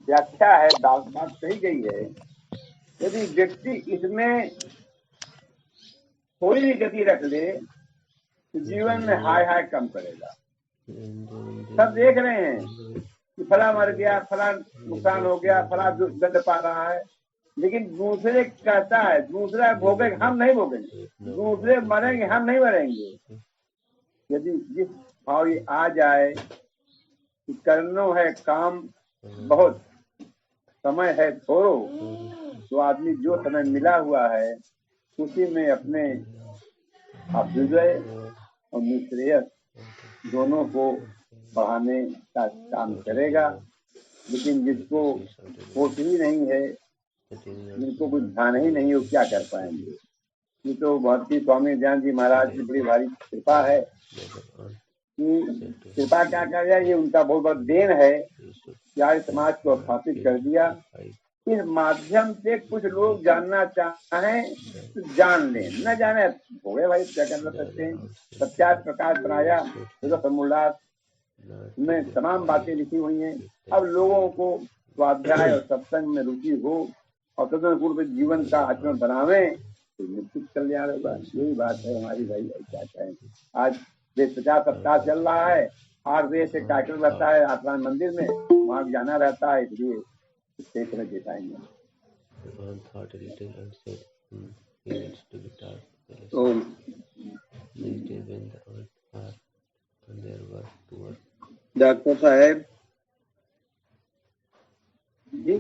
व्याख्या है, बात कही गई है। यदि व्यक्ति इसमें थोड़ी भी गति रख ले तो जीवन में हाय हाय कम करेगा। सब देख रहे हैं कि फला मर गया, फला नुकसान हो गया, फला दंड पा रहा है, लेकिन दूसरे कहता है दूसरा भोगेंगे, हम नहीं भोगेंगे, दूसरे मरेंगे, हम नहीं मरेंगे। यदि जिस भाव ये आ जाए कि करनो है काम बहुत, समय है थोड़ो, तो आदमी जो समय मिला हुआ है उसी में अपने अभ्युदय और निश्रेयस दोनों को बढ़ाने का काम करेगा। लेकिन जिसको होश ही नहीं है, जिनको कुछ ध्यान ही नहीं है, वो क्या कर पाएंगे। ये तो भक्ति स्वामी दयानंद जी महाराज की बड़ी भारी कृपा है कि कृपा क्या कर दिया, ये उनका बहुत बड़ा देन है कि आज समाज को स्थापित कर दिया। इस माध्यम से कुछ लोग जानना चाहें तो जान लें, न जाने हो गए भाई, क्या करना सकते हैं। सत्यार्थ प्रकाश बनाया उल्लास में तमाम बातें लिखी हुई हैं। अब लोगों को स्वाध्याय और सत्संग में रुचि हो और तदनुकूल जीवन का आचरण बनावे तो निश्चित कल्याण होगा। यही बात है हमारी भाई। क्या कहें, आज 50 सप्ताह चल रहा है, 8 बजे से कार्यक्रम रहता है आसमान मंदिर में, वहां जाना रहता है, इसलिए क्षेत्र में दे पाएंगे। डॉक्टर साहब जी,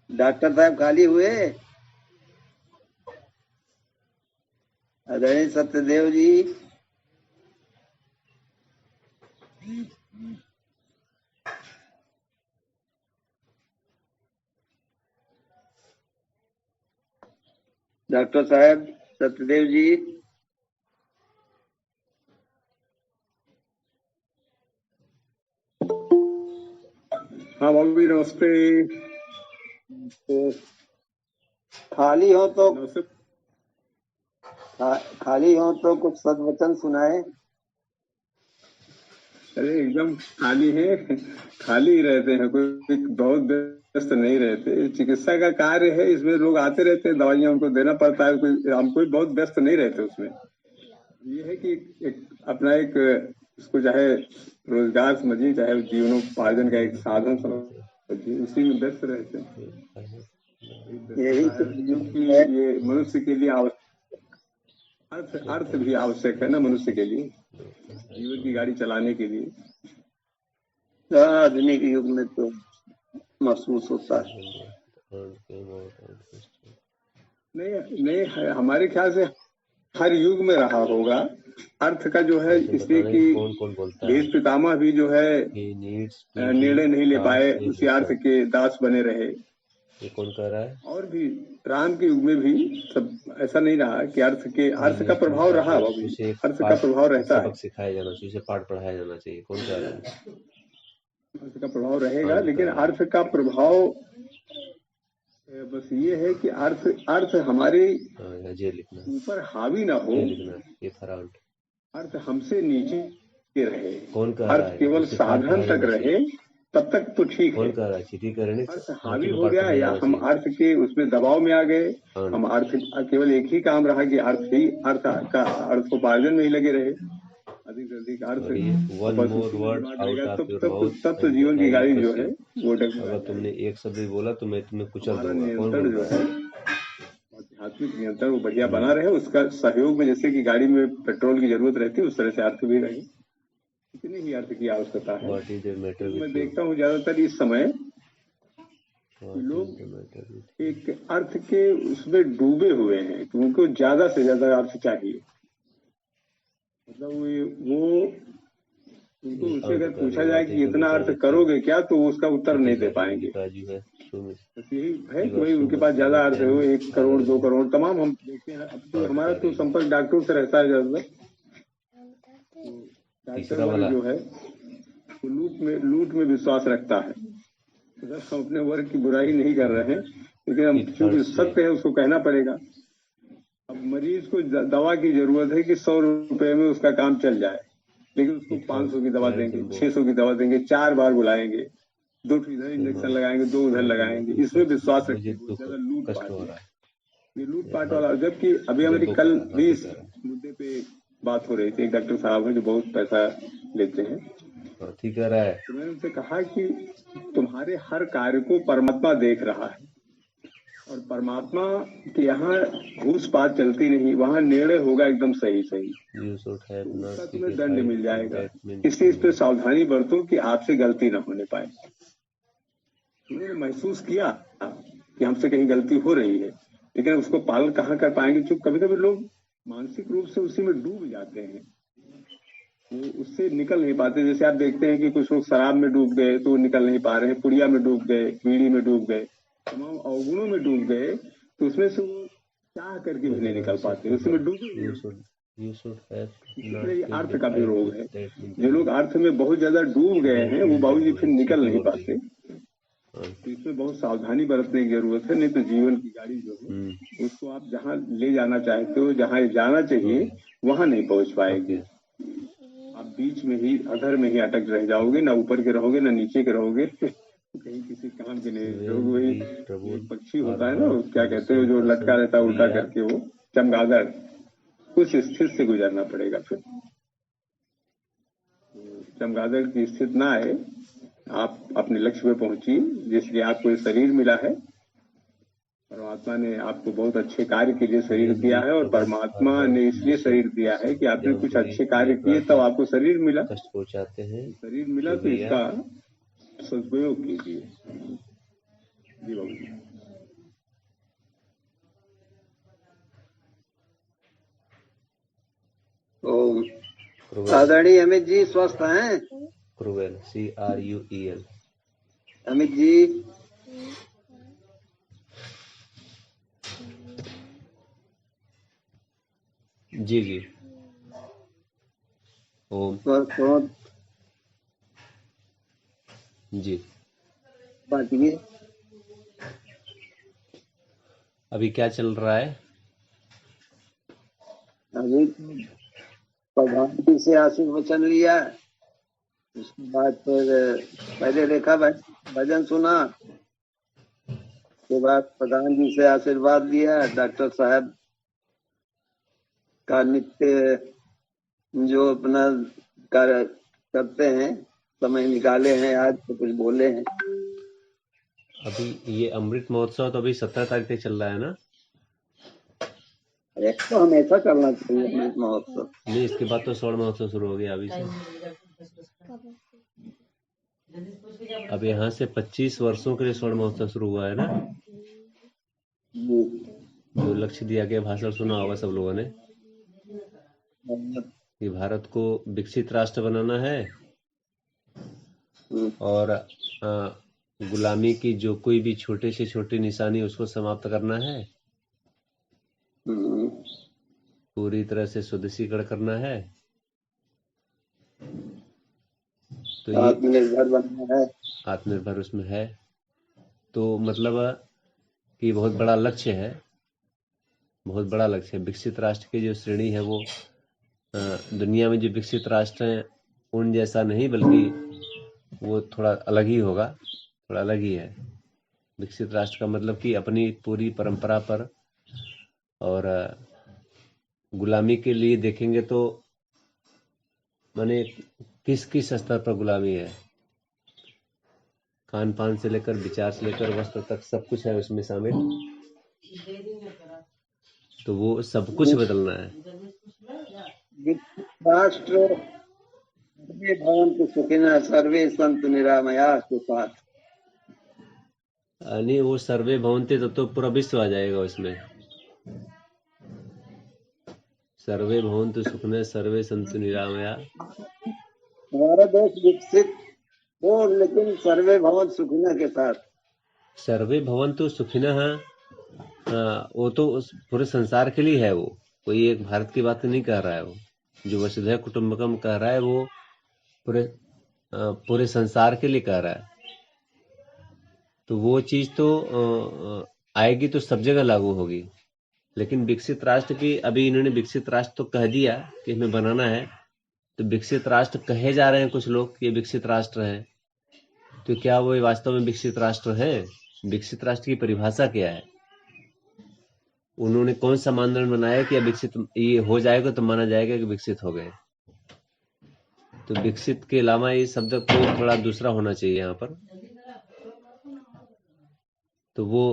डॉक्टर साहब खाली हुए? आदरणीय सत्यदेव जी, डॉक्टर साहब सत्यदेव जी, हाँ बाबू जी नमस्ते। तो खाली हो तो खाली हो तो कुछ सद्वचन सुनाए। अरे एकदम खाली है, खाली ही रहते हैं, कोई बहुत व्यस्त नहीं रहते। चिकित्सा का कार्य है, इसमें लोग आते रहते हैं, दवाइयां उनको देना पड़ता है, हम कोई बहुत व्यस्त नहीं रहते उसमें। ये है कि अपना एक उसको चाहे रोजगार समझिए, चाहे जीवनोपार्जन का एक साधन समझिए, उसी में व्यस्त रहते हैं। यही क्योंकि ये मनुष्य के लिए अर्थ भी आवश्यक है ना, मनुष्य के लिए जीवन की गाड़ी चलाने के लिए। आधुनिक युग में तो महसूस होता है। नहीं हमारे ख्याल से हर युग में रहा होगा अर्थ का जो है, इसलिए कि भीष्म पितामह भी जो है निर्णय नहीं ले पाए, उसी अर्थ के दास बने रहे। ये कौन कह रहा है? और भी राम के युग में भी सब ऐसा नहीं रहा कि अर्थ का प्रभाव रहा। अर्थ का प्रभाव रहता है, सिखाया जाना चाहिए, पाठ पढ़ाया जाना चाहिए। कौन कह रहा है? अर्थ का प्रभाव रहेगा, लेकिन अर्थ का प्रभाव बस ये है कि अर्थ हमारे ऊपर हावी ना हो, अर्थ हमसे नीचे रहे। कौन कह रहा है? अर्थ केवल साधन तक रहे, तब तक तो ठीक है। कौन कह रहा है? चिट्ठी करने अर्थ हावी हो गया या हम अर्थ के उसमें दबाव में आ गए, हम अर्थ केवल एक ही काम रहा कि अर्थोपार्जन में ही लगे रहे, अधिक से अधिक अर्थ। तब तो जीवन की गाड़ी जो है वो अगर तुमने एक शब्द बोला तो मैं तुम्हें कुचल दूंगा। नियंत्रण जो है, आध्यात्मिक नियंत्रण वो बढ़िया बना रहे, उसका सहयोग में, जैसे कि गाड़ी में पेट्रोल की जरूरत रहती है, उस तरह से अर्थ भी रहे। इतनी ही अर्थ की आवश्यकता है। मैं देखता हूँ ज्यादातर इस समय लोग एक अर्थ के उसमें डूबे हुए हैं कि उनको ज्यादा से ज्यादा अर्थ चाहिए। मतलब वो उनको उससे अगर पूछा जाए कि इतना अर्थ करोगे क्या, तो वो उसका उत्तर नहीं दे पाएंगे। यही है कि भाई उनके पास ज्यादा अर्थ है, वो 1 करोड़ 2 करोड़ तमाम हम देखते हैं। अब तो हमारा तो संपर्क डॉक्टरों से रहता है ज्यादातर। डॉक्टर वर्ग जो है वो लूट में विश्वास रखता है। तो हम अपने वर्ग की बुराई नहीं कर रहे हैं, लेकिन हम क्योंकि सत्य है उसको कहना पड़ेगा। अब मरीज को दवा की जरूरत है कि 100 रुपए में उसका काम चल जाए, लेकिन उसको 500 की दवा देंगे, 600 की दवा देंगे, 4 बार बुलाएंगे, 2 इधर इंजेक्शन लगाएंगे, 2 उधर लगाएंगे, इसमें विश्वास मुझे रखिए। बहुत दुख ज्यादा लूट कष्ट पाट हो है, रहा है। ये लूट पाट हाँ, वाला। जबकि अभी हमारी देखो कल हाँ भी ठीक इस कह रहा है। मुद्दे पे बात हो रही थी। एक डॉक्टर साहब हैं जो बहुत पैसा लेते हैं, हाँ ठीक कह रहा है। तो मैंने उनसे कहा कि तुम्हारे हर कार्य को परमात्मा देख रहा है, और परमात्मा के यहाँ घूस पात चलती नहीं, वहाँ निर्णय होगा एकदम सही सही, You should have तो not उसका तुम्हें दंड signified मिल जाएगा। that means इसलिए इस पे सावधानी बरतो कि आपसे गलती ना होने पाए। उन्होंने महसूस किया कि हमसे कहीं गलती हो रही है, लेकिन उसको पालन कहाँ कर पाएंगे? क्योंकि कभी कभी लोग मानसिक रूप से उसी में डूब जाते हैं, वो उससे निकल नहीं पाते। जैसे आप देखते हैं कि कुछ लोग शराब में डूब गए तो वो निकल नहीं पा रहे हैं, पुड़िया में डूब गए, बीड़ी में डूब गए, तमाम अवगुणों में डूब गए, तो उसमें से वो चाह करके भी नहीं निकल पाते, उसी में डूबे हुए हैं। you should have इसी not तरह ये अर्थ का भी signified रोग है। that means जो लोग अर्थ में बहुत ज्यादा डूब गए हैं, वो बाबूजी फिर निकल नहीं पाते। हाँ, तो इसमें बहुत सावधानी बरतने की जरूरत है, नहीं तो जीवन की गाड़ी जो है उसको आप जहाँ ले जाना चाहते हो, जहाँ जाना चाहिए, वहाँ नहीं पहुँच पाएगी। आप बीच में ही, अधर में ही अटक रह जाओगे, ना ऊपर के रहोगे ना नीचे के रहोगे, कहीं किसी काम के नहीं रहोगे। वही एक पक्षी होता है ना, वो क्या कहते हैं, जो लटका रहता है उल्टा करके, वो चमगादड़, उस स्थिति से गुजरना पड़ेगा। फिर चमगादड़ की स्थिति ना आए, आप अपने लक्ष्य पे पहुंचिए, जिसलिए आपको ये शरीर मिला है। परमात्मा ने आपको बहुत अच्छे कार्य के लिए शरीर दिया है, और परमात्मा ने इसलिए शरीर दिया है कि आपने कुछ अच्छे कार्य किए तब आपको शरीर मिला। कष्ट पहुंचाते हैं। शरीर मिला तो इसका सदुपयोग कीजिए। जी बाबू। ओम। आदरणीय अमित जी स्वस्थ हैं? Cruel, CRUEL। अमित जी जी जी। ओम स्वस्थ हो? जी। बाकी अभी क्या चल रहा है? अभी प्रधानमंत्री से आशीर्वचन लिया, उसके बाद फिर पहले देखा भजन सुना, उसके बाद प्रधान जी से आशीर्वाद लिया। डॉक्टर साहब का नित्य जो अपना कार्य करते हैं, समय निकाले हैं, आज तो कुछ बोले हैं। अभी ये अमृत महोत्सव तो अभी 17 तारीख तक चल रहा है ना? एक तो हमेशा करना चाहिए अमृत महोत्सव। नहीं, इसके बाद तो स्वर्ण महोत्सव शुरू हो गया अभी से। अब यहाँ से 25 वर्षों के लिए स्वर्ण महोत्सव शुरू हुआ है ना? जो लक्ष्य दिया गया, भाषण सुना होगा सब लोगों ने, कि भारत को विकसित राष्ट्र बनाना है और गुलामी की जो कोई भी छोटे से छोटी निशानी उसको समाप्त करना है, पूरी तरह से स्वदेशीकरण करना है, तो ये आत्मनिर्भर बनना है। आत्मनिर्भर उसमें है। तो मतलब कि बहुत बड़ा लक्ष्य है, बहुत बड़ा लक्ष्य है। विकसित राष्ट्र की जो श्रेणी है वो दुनिया में जो विकसित राष्ट्र हैं उन जैसा नहीं, बल्कि वो थोड़ा अलग ही होगा, थोड़ा अलग ही है। विकसित राष्ट्र का मतलब कि अपनी पूरी परंपरा पर, और गुलामी के लिए देखेंगे तो माने किस किस स्तर पर गुलामी है, खान पान से लेकर, विचार से लेकर, वस्त्र तक, सब कुछ है उसमें शामिल। तो वो सब कुछ बदलना है। राष्ट्र सर्वे भवन्तु सुखिनः सर्वे सन्तु निरामयाः सुखात्। नहीं, वो सर्वे भवन्ति तो पूरा विश्व आ जाएगा उसमें। सर्वे भवन्तु सुखिनः सर्वे सन्तु निरामयाः। हमारा देश विकसित हो, लेकिन सर्वे भवन्तु सुखिनः के साथ। सर्वे भवन्तु सुखिनः, वो तो उस पूरे संसार के लिए है। वो कोई एक भारत की बात नहीं कह रहा है। वो जो वसुधैव कुटुंबकम कह रहा है वो पूरे संसार के लिए कह रहा है। तो वो चीज तो आएगी तो सब जगह लागू होगी। लेकिन विकसित राष्ट्र की, अभी इन्होंने विकसित राष्ट्र तो कह दिया कि हमें बनाना है, तो विकसित राष्ट्र कहे जा रहे हैं कुछ लोग कि ये विकसित राष्ट्र है, तो क्या वो वास्तव में विकसित राष्ट्र है? विकसित राष्ट्र की परिभाषा क्या है? उन्होंने कौन सा मानदंड बनाया कि विकसित ये हो जाएगा तो माना जाएगा कि विकसित हो गए? तो विकसित के अलावा ये शब्द को थोड़ा दूसरा होना चाहिए यहाँ पर। तो वो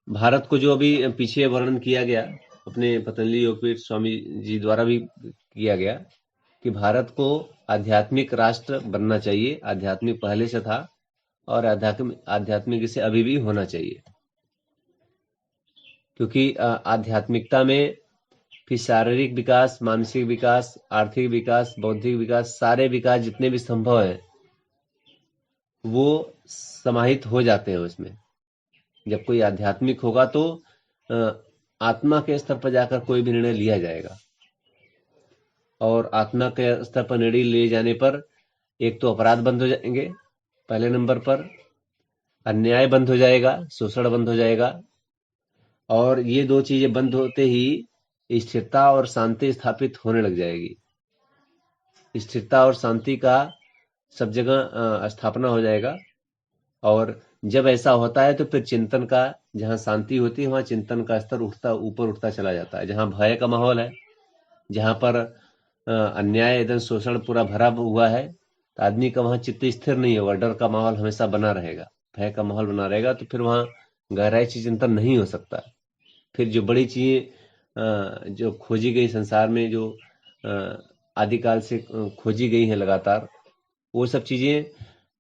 भारत को जो अभी पीछे वर्णन किया गया अपने पतंजलि योगपीठ स्वामी जी द्वारा भी किया गया कि भारत को आध्यात्मिक राष्ट्र बनना चाहिए। आध्यात्मिक पहले से था और आध्यात्मिक इसे अभी भी होना चाहिए, क्योंकि आध्यात्मिकता में फिर शारीरिक विकास, मानसिक विकास, आर्थिक विकास, बौद्धिक विकास, सारे विकास जितने भी संभव है वो समाहित हो जाते हैं उसमें। जब कोई आध्यात्मिक होगा तो आत्मा के स्तर पर जाकर कोई भी निर्णय लिया जाएगा, और आत्मा के स्तर पर निर्णय लिए जाने पर एक तो अपराध बंद हो जाएंगे, पहले नंबर पर अन्याय बंद हो जाएगा, शोषण बंद हो जाएगा, और ये दो चीजें बंद होते ही स्थिरता और शांति स्थापित होने लग जाएगी। स्थिरता और शांति का सब जगह स्थापना हो जाएगा, और जब ऐसा होता है तो फिर चिंतन का, जहाँ शांति होती है वहाँ चिंतन का स्तर ऊपर उठता चला जाता है। जहाँ भय का माहौल है, जहाँ पर अन्याय एवं शोषण पूरा भरा हुआ है, तो आदमी का वहाँ चित्त स्थिर नहीं होगा, डर का माहौल हमेशा बना रहेगा, भय का माहौल बना रहेगा, तो फिर वहाँ गहराई से चिंतन नहीं हो सकता। फिर जो बड़ी चीजें जो खोजी गई संसार में, जो आदिकाल से खोजी गई हैं लगातार, वो सब चीजें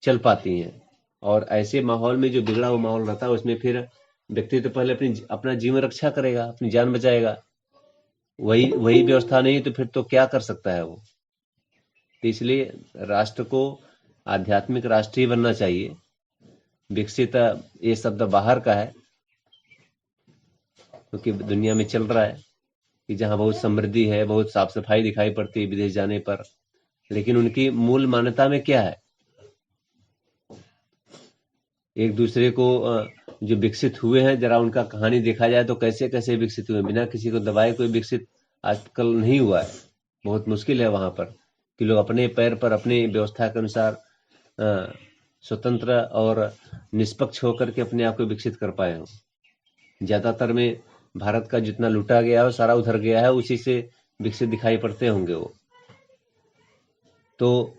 चल पाती हैं। और ऐसे माहौल में जो बिगड़ा हुआ माहौल रहता है उसमें फिर व्यक्ति तो पहले अपना जीवन रक्षा करेगा, अपनी जान बचाएगा। वही व्यवस्था नहीं तो फिर तो क्या कर सकता है वो। तो इसलिए राष्ट्र को आध्यात्मिक राष्ट्र ही बनना चाहिए। विकसित ये शब्द बाहर का है, क्योंकि दुनिया में चल रहा है कि जहाँ बहुत समृद्धि है, बहुत साफ सफाई दिखाई पड़ती है विदेश जाने पर, लेकिन उनकी मूल मान्यता में क्या है? एक दूसरे को जो विकसित हुए हैं, जरा उनका कहानी देखा जाए तो कैसे कैसे विकसित हुए, बिना किसी को दबाए कोई विकसित आजकल नहीं हुआ है। बहुत मुश्किल है वहां पर कि लोग अपने पैर पर अपनी व्यवस्था के अनुसार स्वतंत्र और निष्पक्ष होकर के अपने आप को विकसित कर पाए हो। ज्यादातर में भारत का जितना लूटा गया है सारा उधर गया है, उसी से विकसित दिखाई पड़ते होंगे वो। तो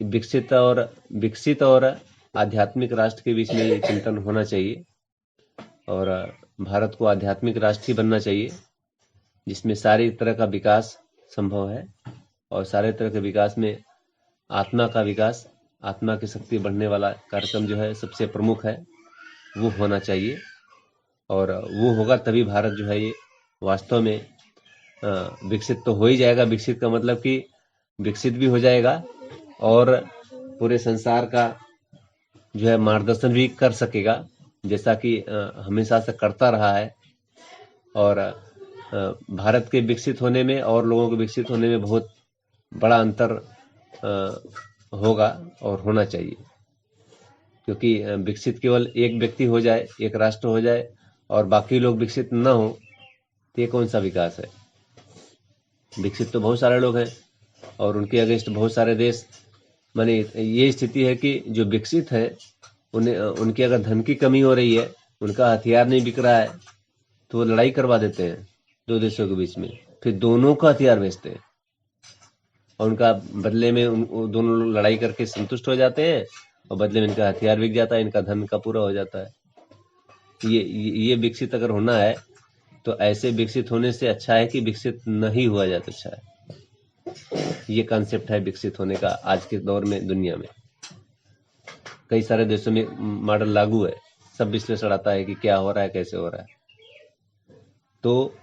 विकसित और आध्यात्मिक राष्ट्र के बीच में ये चिंतन होना चाहिए, और भारत को आध्यात्मिक राष्ट्र ही बनना चाहिए जिसमें सारी तरह का विकास संभव है, और सारे तरह के विकास में आत्मा का विकास, आत्मा की शक्ति बढ़ने वाला कार्यक्रम जो है सबसे प्रमुख है, वो होना चाहिए। और वो होगा तभी भारत जो है ये वास्तव में विकसित तो हो ही जाएगा। विकसित का मतलब कि विकसित भी हो जाएगा और पूरे संसार का जो है मार्गदर्शन भी कर सकेगा, जैसा कि हमेशा से करता रहा है। और भारत के विकसित होने में और लोगों के विकसित होने में बहुत बड़ा अंतर होगा और होना चाहिए, क्योंकि विकसित केवल एक व्यक्ति हो जाए, एक राष्ट्र हो जाए और बाकी लोग विकसित न हो तो ये कौन सा विकास है? विकसित तो बहुत सारे लोग हैं और उनके अगेंस्ट बहुत सारे देश। माने ये स्थिति है कि जो विकसित है उनकी अगर धन की कमी हो रही है, उनका हथियार नहीं बिक रहा है, तो वो लड़ाई करवा देते हैं दो देशों के बीच में, फिर दोनों का हथियार बेचते हैं और उनका बदले में दोनों लोग लड़ाई करके संतुष्ट हो जाते हैं और बदले में इनका हथियार बिक जाता है, इनका धन का पूरा हो जाता है। ये विकसित अगर होना है तो ऐसे विकसित होने से अच्छा है कि विकसित नहीं हुआ जाए तो अच्छा है। ये कॉन्सेप्ट है विकसित होने का आज के दौर में। दुनिया में कई सारे देशों में मॉडल लागू है, सब विश्लेषण आता है कि क्या हो रहा है, कैसे हो रहा है। तो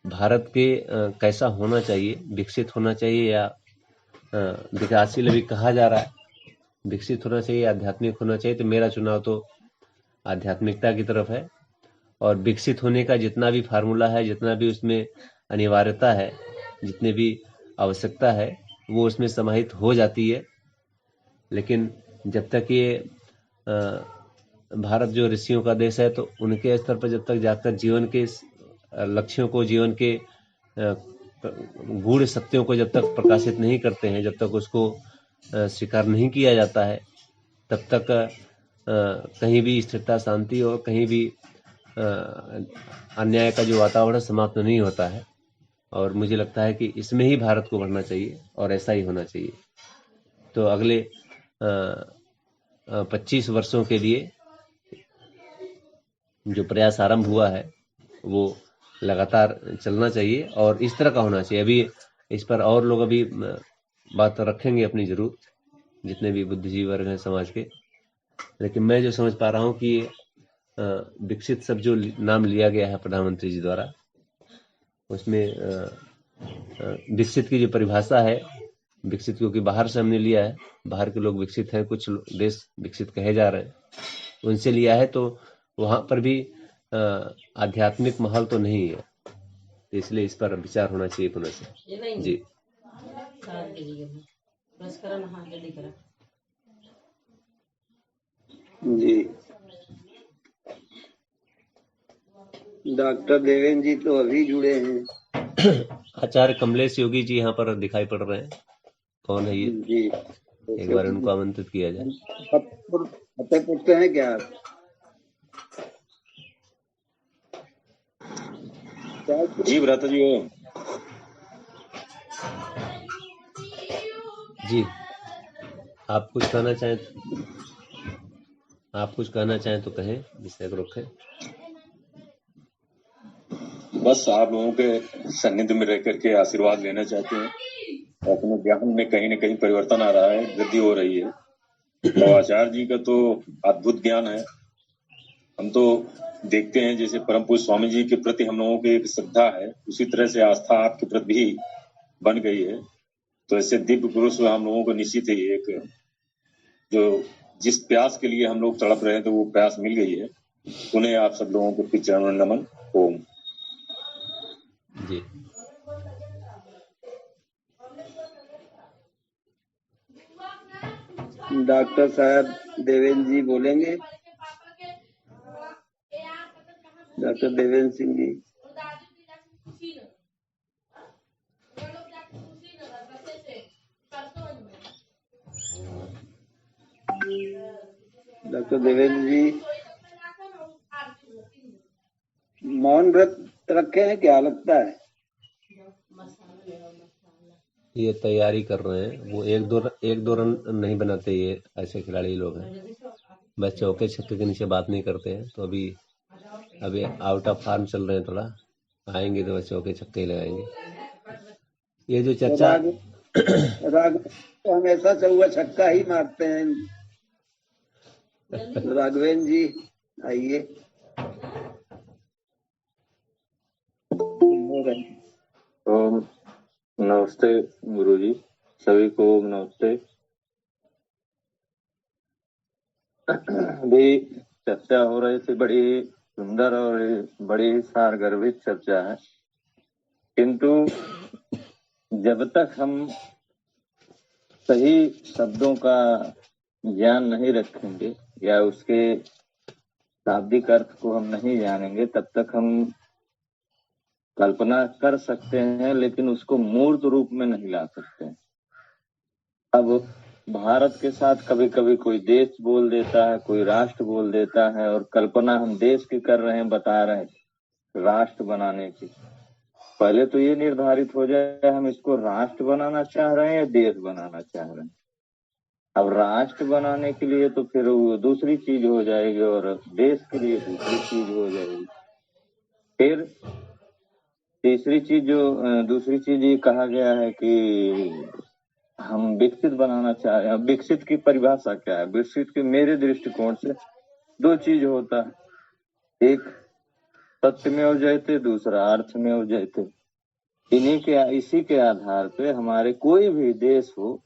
भारत के कैसा होना चाहिए, विकसित होना चाहिए या विकासशील अभी कहा जा रहा है, विकसित होना चाहिए, आध्यात्मिक होना चाहिए, तो मेरा चुनाव तो आध्यात्मिकता की तरफ है। और विकसित होने का जितना भी फार्मूला है, जितना भी उसमें अनिवार्यता है, जितनी भी आवश्यकता है, वो उसमें समाहित हो जाती है। लेकिन जब तक ये भारत जो ऋषियों का देश है, तो उनके स्तर पर जब तक जाकर जीवन के लक्ष्यों को, जीवन के गूढ़ सत्यों को जब तक प्रकाशित नहीं करते हैं, जब तक उसको स्वीकार नहीं किया जाता है, तब तक कहीं भी स्थिरता, शांति और कहीं भी अन्याय का जो वातावरण समाप्त नहीं होता है। और मुझे लगता है कि इसमें ही भारत को बढ़ना चाहिए और ऐसा ही होना चाहिए। तो अगले 25 वर्षों के लिए जो प्रयास आरंभ हुआ है वो लगातार चलना चाहिए और इस तरह का होना चाहिए। अभी इस पर और लोग अभी बात रखेंगे अपनी जरूर, जितने भी बुद्धिजीवी वर्ग हैं समाज के, लेकिन मैं जो समझ पा रहा हूँ कि विकसित सब जो नाम लिया गया है प्रधानमंत्री जी द्वारा, उसमें विकसित की जो परिभाषा है, विकसित क्योंकि बाहर से हमने लिया है, बाहर के लोग विकसित हैं, कुछ देश विकसित कहे जा रहे हैं, उनसे लिया है, तो वहां पर भी आध्यात्मिक माहौल तो नहीं है, तो इसलिए इस पर विचार होना चाहिए पुनः से। जी जी। डॉक्टर देवेंद्र जी तो अभी जुड़े हैं। आचार्य कमलेश योगी जी यहाँ पर दिखाई पड़ रहे हैं, कौन है ये? जी, एक बार उनको आमंत्रित किया जाए। फतेहपुर से हैं क्या आप? जी भ्राता जी हो। जी आप कुछ कहना चाहें तो कहें, विषय को रखें। बस आप लोगों के सानिध्य में रह करके आशीर्वाद लेना चाहते हैं। अपने ज्ञान में कहीं न कहीं परिवर्तन आ रहा है, वृद्धि हो रही है। तो आचार्य जी का तो अद्भुत ज्ञान है। हम तो देखते हैं जैसे परम पूज्य स्वामी जी के प्रति हम लोगों की एक श्रद्धा है, उसी तरह से आस्था आपके प्रति भी बन गई है। तो ऐसे दिव्य पुरुष हम लोगों को निश्चित ही एक जो जिस प्यास के लिए हम लोग तड़प रहे हैं, तो वो प्यास मिल गई है। उन्हें आप सब लोगों को चरण नमन। ओम जी। डॉक्टर साहब देवेंद्र जी बोलेंगे। डॉक्टर देवेंद्र सिंह जी। डॉक्टर देवेंद्र जी मौन व्रत रखे हैं क्या, लगता है? ये तैयारी कर रहे हैं, वो एक दो रन नहीं बनाते, ये ऐसे खिलाड़ी लोग हैं, बस चौके छक्के के नीचे बात नहीं करते हैं। तो अभी आउट ऑफ फॉर्म चल रहे हैं, थोड़ा आएंगे तो बस चौके छक्के ही लगाएंगे। ये जो चर्चा राग तो हमेशा चौका छक्का ही मारते हैं। राघवेंद्र जी आइए। ओम नमस्ते गुरुजी, सभी को नमस्ते। अभी चर्चा हो रही थी, बड़ी सुंदर और बड़ी सारगर्भित चर्चा है, किंतु जब तक हम सही शब्दों का ज्ञान नहीं रखेंगे या उसके शाब्दिक अर्थ को हम नहीं जानेंगे, तब तक हम कल्पना कर सकते हैं लेकिन उसको मूर्त रूप में नहीं ला सकते। अब भारत के साथ कभी कभी कोई देश बोल देता है, कोई राष्ट्र बोल देता है, और कल्पना हम देश की कर रहे हैं, बता रहे हैं राष्ट्र बनाने की। पहले तो ये निर्धारित हो जाए हम इसको राष्ट्र बनाना चाह रहे हैं या देश बनाना चाह रहे हैं। अब राष्ट्र बनाने के लिए तो फिर वो दूसरी चीज हो जाएगी और देश के लिए दूसरी चीज हो जाएगी। फिर तीसरी चीज दूसरी चीज ये कहा गया है कि हम विकसित बनाना चाह रहे हैं। विकसित की परिभाषा क्या है? विकसित के मेरे दृष्टिकोण से दो चीज होता है, एक सत्यमेव जयते, दूसरा अर्थमेव जयते। इसी के आधार पे हमारे कोई भी देश हो,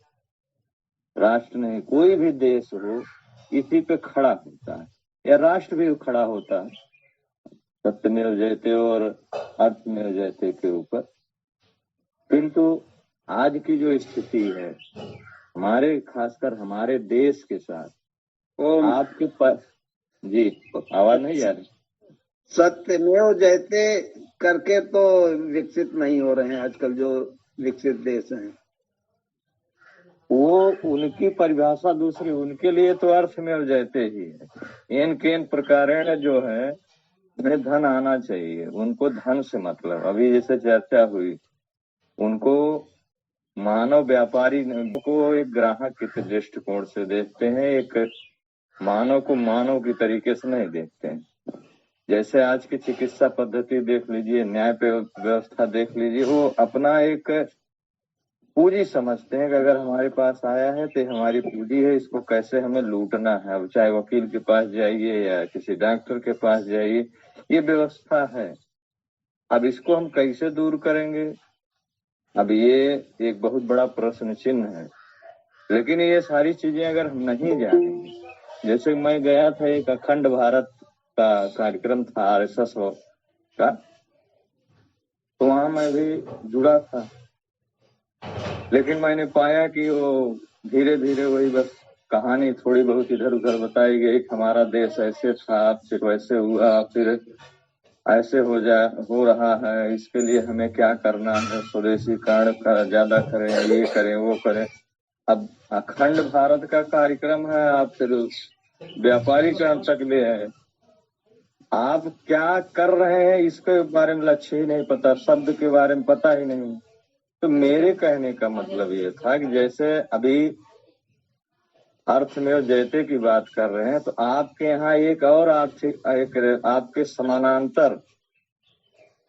राष्ट्र नहीं, कोई भी देश हो, इसी पे खड़ा होता है, या राष्ट्र भी खड़ा होता है सत्यमेव जयते और अर्थमेव जयते के ऊपर। किंतु आज की जो स्थिति है हमारे, खासकर हमारे देश के साथ, आपके पास जी आवाज नहीं जा रही? सत्यमेव जयते करके तो विकसित नहीं हो रहे हैं आजकल जो विकसित देश हैं। वो उनकी परिभाषा दूसरी, उनके लिए तो अर्थ में जयते ही है। इन केन प्रकारेण जो है उन्हें धन आना चाहिए, उनको धन से मतलब। अभी जैसे चर्चा हुई, उनको मानव व्यापारी को एक ग्राहक के दृष्टिकोण से देखते हैं, एक मानव को मानव की तरीके से नहीं देखते हैं। जैसे आज की चिकित्सा पद्धति देख लीजिए, न्याय व्यवस्था देख लीजिए, वो अपना एक पूंजी समझते हैं कि अगर हमारे पास आया है तो हमारी पूंजी है, इसको कैसे हमें लूटना है। अब चाहे वकील के पास जाइए या किसी डॉक्टर के पास जाइए, ये व्यवस्था है। अब इसको हम कैसे दूर करेंगे, अब ये एक बहुत बड़ा प्रश्न चिन्ह है। लेकिन ये सारी चीजें अगर हम नहीं जानेंगे, जैसे मैं गया था, एक अखंड भारत का कार्यक्रम था RSS का, तो वहां मैं भी जुड़ा था। लेकिन मैंने पाया कि वो धीरे धीरे वही बस कहानी थोड़ी बहुत इधर उधर बताई गई। हमारा देश ऐसे था, फिर वैसे हुआ, फिर ऐसे हो रहा है, इसके लिए हमें क्या करना है, स्वदेशीकरण ज्यादा करें, ये करें वो करें। अब अखंड भारत का कार्यक्रम है, आप फिर व्यापारीकरण तक ले आए। आप क्या कर रहे हैं इसके बारे में लक्ष्य ही नहीं पता, शब्द के बारे में पता ही नहीं। तो मेरे कहने का मतलब ये था कि जैसे अभी अर्थमेव जयते की बात कर रहे हैं, तो आपके यहाँ एक और आपके समानांतर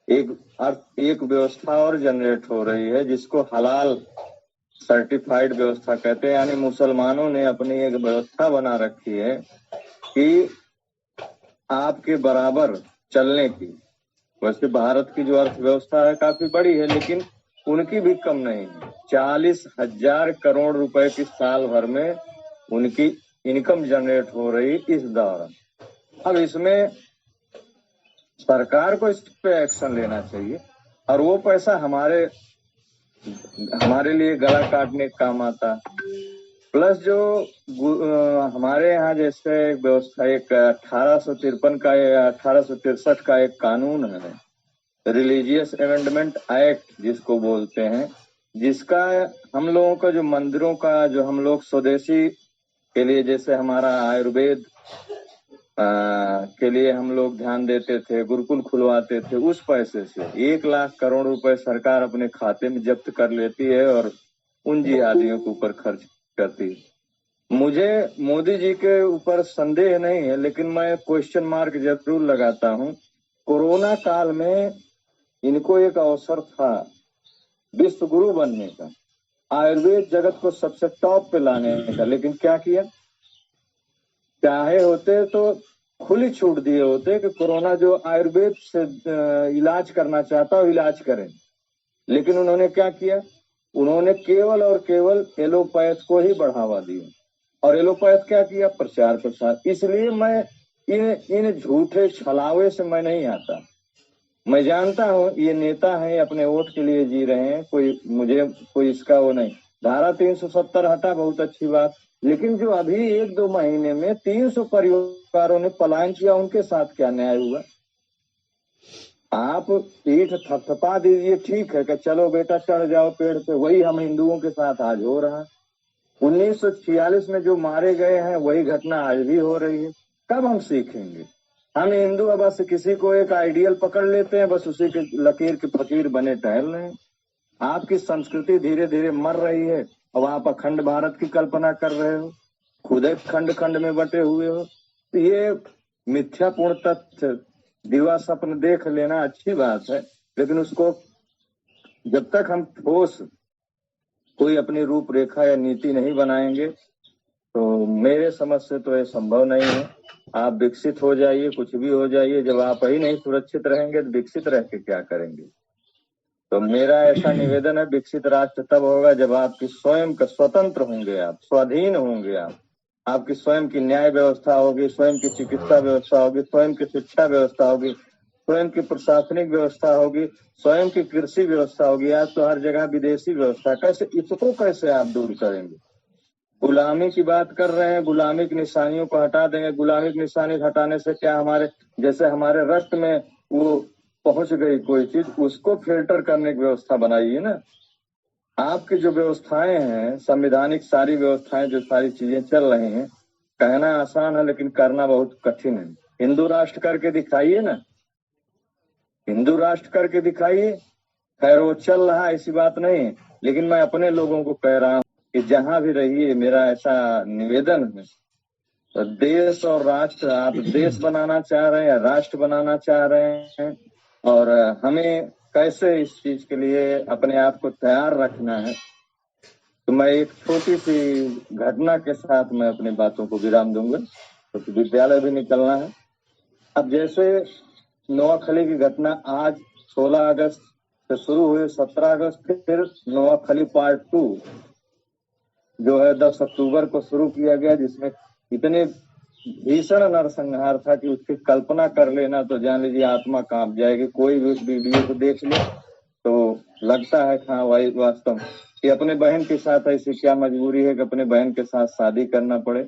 एक व्यवस्था और जनरेट हो रही है, जिसको हलाल सर्टिफाइड व्यवस्था कहते हैं। यानी मुसलमानों ने अपनी एक व्यवस्था बना रखी है कि आपके बराबर चलने की। वैसे भारत की जो अर्थव्यवस्था है काफी बड़ी है, लेकिन उनकी भी कम नहीं है। 40,000 करोड़ रुपए की साल भर में उनकी इनकम जनरेट हो रही इस दौरान। अब इसमें सरकार को इस पे एक्शन लेना चाहिए, और वो पैसा हमारे लिए गला काटने का काम आता। प्लस जो हमारे यहाँ जैसे व्यवस्था, एक 1853 का या 1863 का एक कानून है, रिलीजियस अमेंडमेंट एक्ट जिसको बोलते हैं, जिसका हम लोगों का जो मंदिरों का जो हम लोग स्वदेशी के लिए, जैसे हमारा आयुर्वेद के लिए हम लोग ध्यान देते थे, गुरुकुल खुलवाते थे, उस पैसे से 1 लाख करोड़ रुपए सरकार अपने खाते में जब्त कर लेती है और उन जिहादियों के ऊपर खर्च करती है। मुझे मोदी जी के ऊपर संदेह नहीं है, लेकिन मैं क्वेश्चन मार्क जरूर लगाता हूँ। कोरोना काल में इनको एक अवसर था विश्व गुरु बनने का, आयुर्वेद जगत को सबसे टॉप पे लाने का, लेकिन क्या किया? चाहे होते तो खुली छूट दिए होते कि कोरोना जो आयुर्वेद से इलाज करना चाहता हो इलाज करें। लेकिन उन्होंने क्या किया? उन्होंने केवल और केवल एलोपैथ को ही बढ़ावा दिया। और एलोपैथ क्या किया? प्रचार प्रसार। इसलिए मैं इन झूठे छलावे से मैं नहीं आता। मैं जानता हूँ ये नेता हैं, अपने वोट के लिए जी रहे हैं, कोई इसका वो नहीं। धारा 370 हटा, बहुत अच्छी बात। लेकिन जो अभी 1-2 महीने में 300 परिवारों ने पलायन किया, उनके साथ क्या न्याय हुआ? आप पीठ थपथपा दीजिए, ठीक है कि चलो बेटा चढ़ जाओ पेड़ पे, वही हम हिंदुओं के साथ आज हो रहा है। 1946 में जो मारे गए हैं वही घटना आज भी हो रही है। कब हम सीखेंगे? हम हिंदू बस किसी को एक आइडियल पकड़ लेते हैं, बस उसी के लकीर के फकीर बने टहल रहे हैं। आपकी संस्कृति धीरे धीरे मर रही है, अब आप अखंड भारत की कल्पना कर रहे हो, खुद एक खंड खंड में बटे हुए हो। तो ये मिथ्यापूर्ण तथ्य, दिवा स्वप्न देख लेना अच्छी बात है, लेकिन उसको जब तक हम ठोस कोई अपनी रूपरेखा या नीति नहीं बनाएंगे, तो मेरे समझ से तो ये संभव नहीं है। आप विकसित हो जाइए, कुछ भी हो जाइए, जब आप ही नहीं सुरक्षित रहेंगे तो विकसित रह के क्या करेंगे? तो मेरा ऐसा निवेदन है, विकसित राष्ट्र तब होगा जब आपकी स्वयं का स्वतंत्र होंगे, आप स्वाधीन होंगे, आपकी स्वयं की न्याय व्यवस्था होगी, स्वयं की चिकित्सा व्यवस्था होगी, स्वयं की शिक्षा व्यवस्था होगी, स्वयं की प्रशासनिक व्यवस्था होगी, स्वयं की कृषि व्यवस्था होगी। आज तो हर जगह विदेशी व्यवस्था, इसको कैसे आप दूर करेंगे? गुलामी की बात कर रहे हैं, गुलामी की निशानियों को हटा देंगे। गुलामी की निशानी हटाने से क्या, हमारे जैसे हमारे रक्त में वो पहुंच गई कोई चीज, उसको फिल्टर करने की व्यवस्था बनाइए ना। आपकी जो व्यवस्थाएं हैं, संवैधानिक सारी व्यवस्थाएं, जो सारी चीजें चल रही हैं, कहना आसान है लेकिन करना बहुत कठिन है। हिंदू राष्ट्र करके दिखाइए ना, हिंदू राष्ट्र करके दिखाइए। खैर वो चल रहा है, ऐसी बात नहीं है, लेकिन मैं अपने लोगों को कह रहा हूँ कि जहां भी रहिए, मेरा ऐसा निवेदन है, तो देश और राष्ट्र, आप देश बनाना चाह रहे हैं या राष्ट्र बनाना चाह रहे हैं, और हमें कैसे इस चीज के लिए अपने आप को तैयार रखना है, तो मैं एक छोटी सी घटना के साथ मैं अपनी बातों को विराम दूंगा, तो विद्यालय भी निकलना है। अब जैसे नोआखली की घटना आज 16 अगस्त से शुरू हुई, 17 अगस्त फिर नोआखली पार्ट 2 जो है 10 अक्टूबर को शुरू किया गया, जिसमें इतने भीषण नरसंहार था कि उसकी कल्पना कर लेना तो जान लीजिए आत्मा कांप जाएगी। कोई भी वीडियो को देख ले तो लगता है हाँ भाई वास्तव कि अपने बहन के साथ ऐसी क्या मजबूरी है कि अपने बहन के साथ शादी करना पड़े,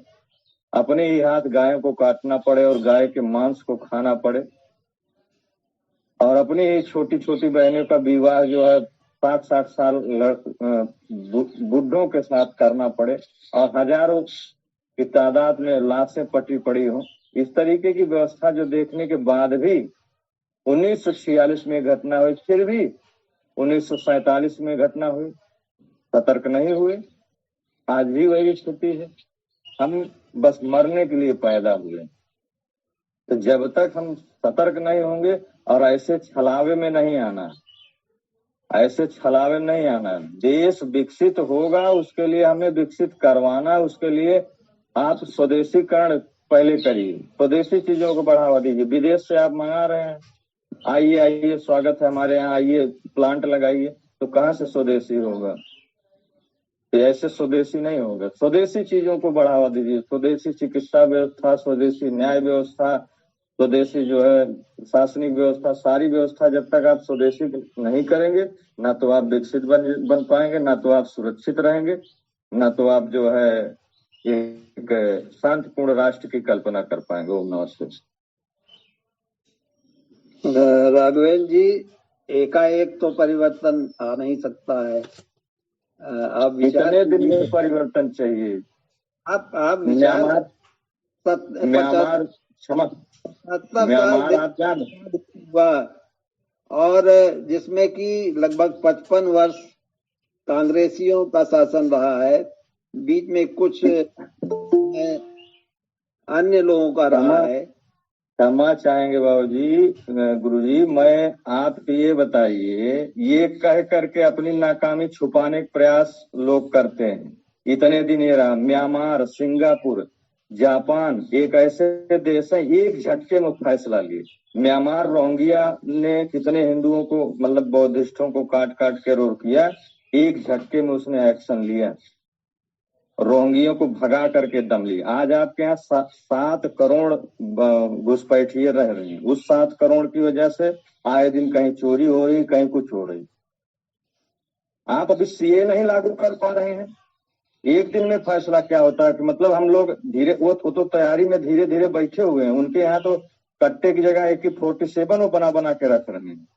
अपने ही हाथ गायों को काटना पड़े और गाय के मांस को खाना पड़े, और अपनी ही छोटी छोटी बहनों का विवाह जो है 60-60 साल बुढ़ों के साथ करना पड़े, और हजारों की तादाद में लाशें पटी पड़ी हो। इस तरीके की व्यवस्था जो देखने के बाद भी 1946 में घटना हुई, फिर भी 1947 में घटना हुई, सतर्क नहीं हुए। आज भी वही स्थिति है, हम बस मरने के लिए पैदा हुए। तो जब तक हम सतर्क नहीं होंगे और ऐसे छलावे में नहीं आना, ऐसे छलावे में नहीं आना, देश विकसित होगा उसके लिए हमें विकसित करवाना, उसके लिए आप स्वदेशीकरण पहले करिए, स्वदेशी चीजों को बढ़ावा दीजिए। विदेश से आप मंगा रहे हैं, आइए आइए स्वागत है हमारे यहाँ, आइए प्लांट लगाइए, तो कहाँ से स्वदेशी होगा? ऐसे स्वदेशी नहीं होगा। स्वदेशी चीजों को बढ़ावा दीजिए, स्वदेशी चिकित्सा व्यवस्था, स्वदेशी न्याय व्यवस्था, स्वदेशी जो है शासनिक व्यवस्था, सारी व्यवस्था जब तक आप स्वदेशी नहीं करेंगे, ना तो आप विकसित बन पाएंगे, ना तो आप सुरक्षित रहेंगे, ना तो आप जो है एक शांतिपूर्ण राष्ट्र की कल्पना कर पाएंगे। ओम नमस्ते। राघवेंद्र जी, एकाएक तो परिवर्तन आ नहीं सकता है। आप कितने दिन में परिवर्तन चाहिए? आप म्यांमार और जिसमें कि लगभग 55 वर्ष कांग्रेसियों का शासन रहा है, बीच में कुछ अन्य लोगों का रहा है। क्षमा चाहेंगे बाबूजी, गुरुजी, मैं आप ये बताइए, ये कह करके अपनी नाकामी छुपाने का प्रयास लोग करते हैं। इतने दिन ये रहा, म्यांमार, सिंगापुर, जापान एक ऐसे देश है, एक झटके में फैसला लिए। म्यांमार रोहिंग्या ने कितने हिंदुओं को, मतलब बौद्धिस्टों को काट काट के रोक किया, एक झटके में उसने एक्शन लिया, रोहिंग्यों को भगा करके दम लिया। आज आपके यहाँ 7 करोड़ घुसपैठिए रह रही हैं। उस 7 करोड़ की वजह से आए दिन कहीं चोरी हो रही, कहीं कुछ हो रही। आप अभी सीए नहीं लागू कर पा रहे हैं। एक दिन में फैसला क्या होता है कि मतलब हम लोग धीरे, वो तो तैयारी में धीरे धीरे बैठे हुए हैं। उनके यहाँ तो कट्टे की जगह AK-47 वो बना बना के रख रहे हैं।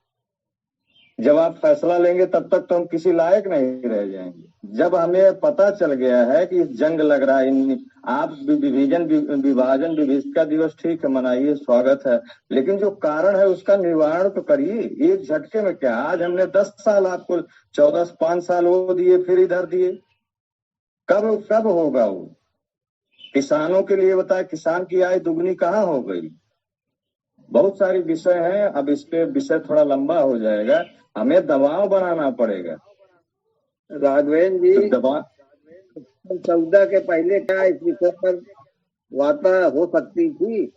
जब आप फैसला लेंगे तब तक तो हम किसी लायक नहीं रह जाएंगे। जब हमें पता चल गया है कि जंग लग रहा है, आप विभाजन विभीषिका दिवस ठीक है मनाइए, स्वागत है, लेकिन जो कारण है उसका निवारण तो करिए। एक झटके में क्या, आज हमने 10 साल आपको 5 साल वो दिए, फिर इधर दिए, कब होगा वो? किसानों के लिए बताए, किसान की आय दुगनी कहाँ हो गई? बहुत सारी विषय हैं, अब इस पे विषय थोड़ा लंबा हो जाएगा, हमें दबाव बनाना पड़ेगा। राघवेंद्र जी, दबाव 14 के पहले क्या इस विषय पर वार्ता हो सकती थी?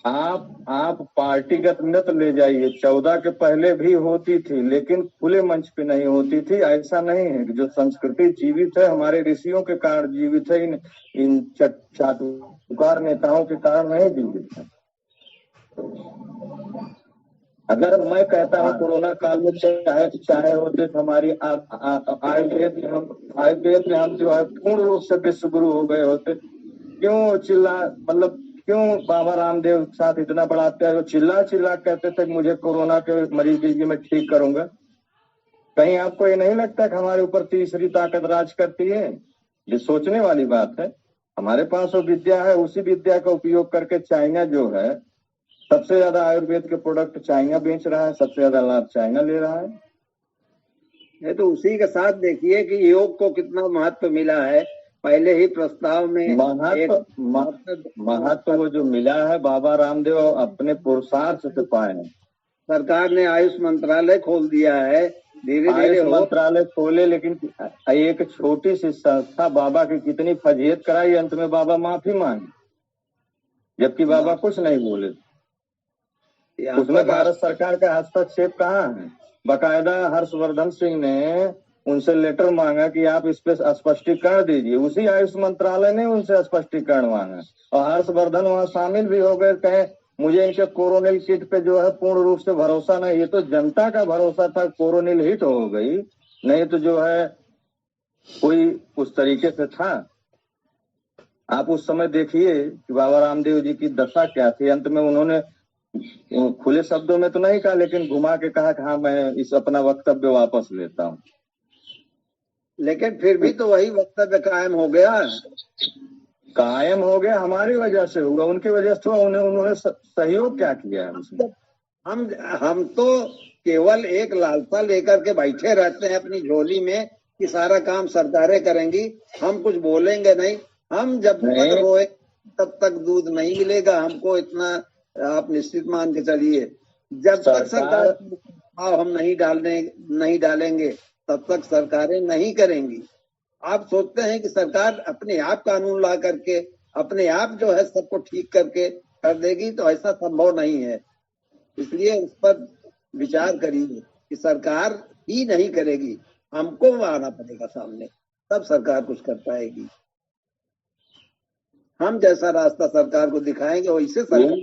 आप पार्टीगत मत ले जाइए, 14 के पहले भी होती थी, लेकिन खुले मंच पे नहीं होती थी। ऐसा नहीं है कि जो संस्कृति जीवित है हमारे ऋषियों के कारण जीवित है, इन चाटुकार नेताओं के कारण नहीं जीवित है। अगर मैं कहता हूँ कोरोना काल में चाहे होते तो हमारी आयुर्वेद में हम जो है पूर्ण रूप से विश्व गुरु हो गए होते, क्यों चिल्ला, मतलब क्यों बाबा रामदेव के साथ इतना बड़ा अत्याचार? चिल्ला चिल्ला कहते थे मुझे कोरोना के मरीज दीजिए, मैं ठीक करूंगा। कहीं आपको ये नहीं लगता कि हमारे ऊपर तीसरी ताकत राज करती है? ये सोचने वाली बात है। हमारे पास वो विद्या है, उसी विद्या का उपयोग करके चाइना जो है सबसे ज्यादा आयुर्वेद के प्रोडक्ट चाइना बेच रहा है, सबसे ज्यादा लाभ चाइना ले रहा है। ये तो उसी के साथ देखिए कि योग को कितना महत्व मिला है। पहले ही प्रस्ताव में महत्व वो जो मिला है बाबा रामदेव अपने पुरुषार्थ से पाए हैं। सरकार ने आयुष मंत्रालय खोल दिया है, धीरे धीरे मंत्रालय खोले, लेकिन एक छोटी सी संस्था बाबा की कितनी फजीहत कराई, अंत में बाबा माफी मांगी, जबकि बाबा कुछ नहीं बोले। उसमें भारत सरकार का हस्तक्षेप कहाँ है? बाकायदा हर्षवर्धन सिंह ने उनसे लेटर मांगा कि आप इस पे स्पष्टीकरण दीजिए। उसी आयुष मंत्रालय ने उनसे स्पष्टीकरण मांगा और हर्षवर्धन वहाँ शामिल भी हो गए। कहे मुझे इनके कोरोनिल किट पे जो है पूर्ण रूप से भरोसा नहीं। ये तो जनता का भरोसा था, कोरोनिल हिट हो गई, नहीं तो जो है कोई उस तरीके से था। आप उस समय देखिए कि बाबा रामदेव जी की दशा क्या थी। अंत में उन्होंने खुले शब्दों में तो नहीं कहा, लेकिन घुमा के कहा कि हाँ मैं इस अपना वक्तव्य वापस लेता हूँ। लेकिन फिर भी तो वही वक्तव्य कायम हो गया। हमारी वजह से हुआ, उनकी वजह से उन्होंने सहयोग क्या किया है उसमें? हम तो केवल एक लालसा लेकर के बैठे रहते हैं अपनी झोली में कि सारा काम सरकारें करेंगी, हम कुछ बोलेंगे नहीं। हम जब तक रोए तब तक दूध नहीं मिलेगा, हमको इतना आप निश्चित मान के चलिए। जब तक सरकार भाव हम नहीं डालेंगे तब तक सरकारें नहीं करेंगी। आप सोचते हैं कि सरकार अपने आप कानून ला करके अपने आप जो है सबको ठीक करके कर देगी, तो ऐसा संभव नहीं है। इसलिए उस पर विचार करिए कि सरकार ही नहीं करेगी, हमको आना पड़ेगा सामने, तब सरकार कुछ कर पाएगी। हम जैसा रास्ता सरकार को दिखाएंगे वैसे सरकार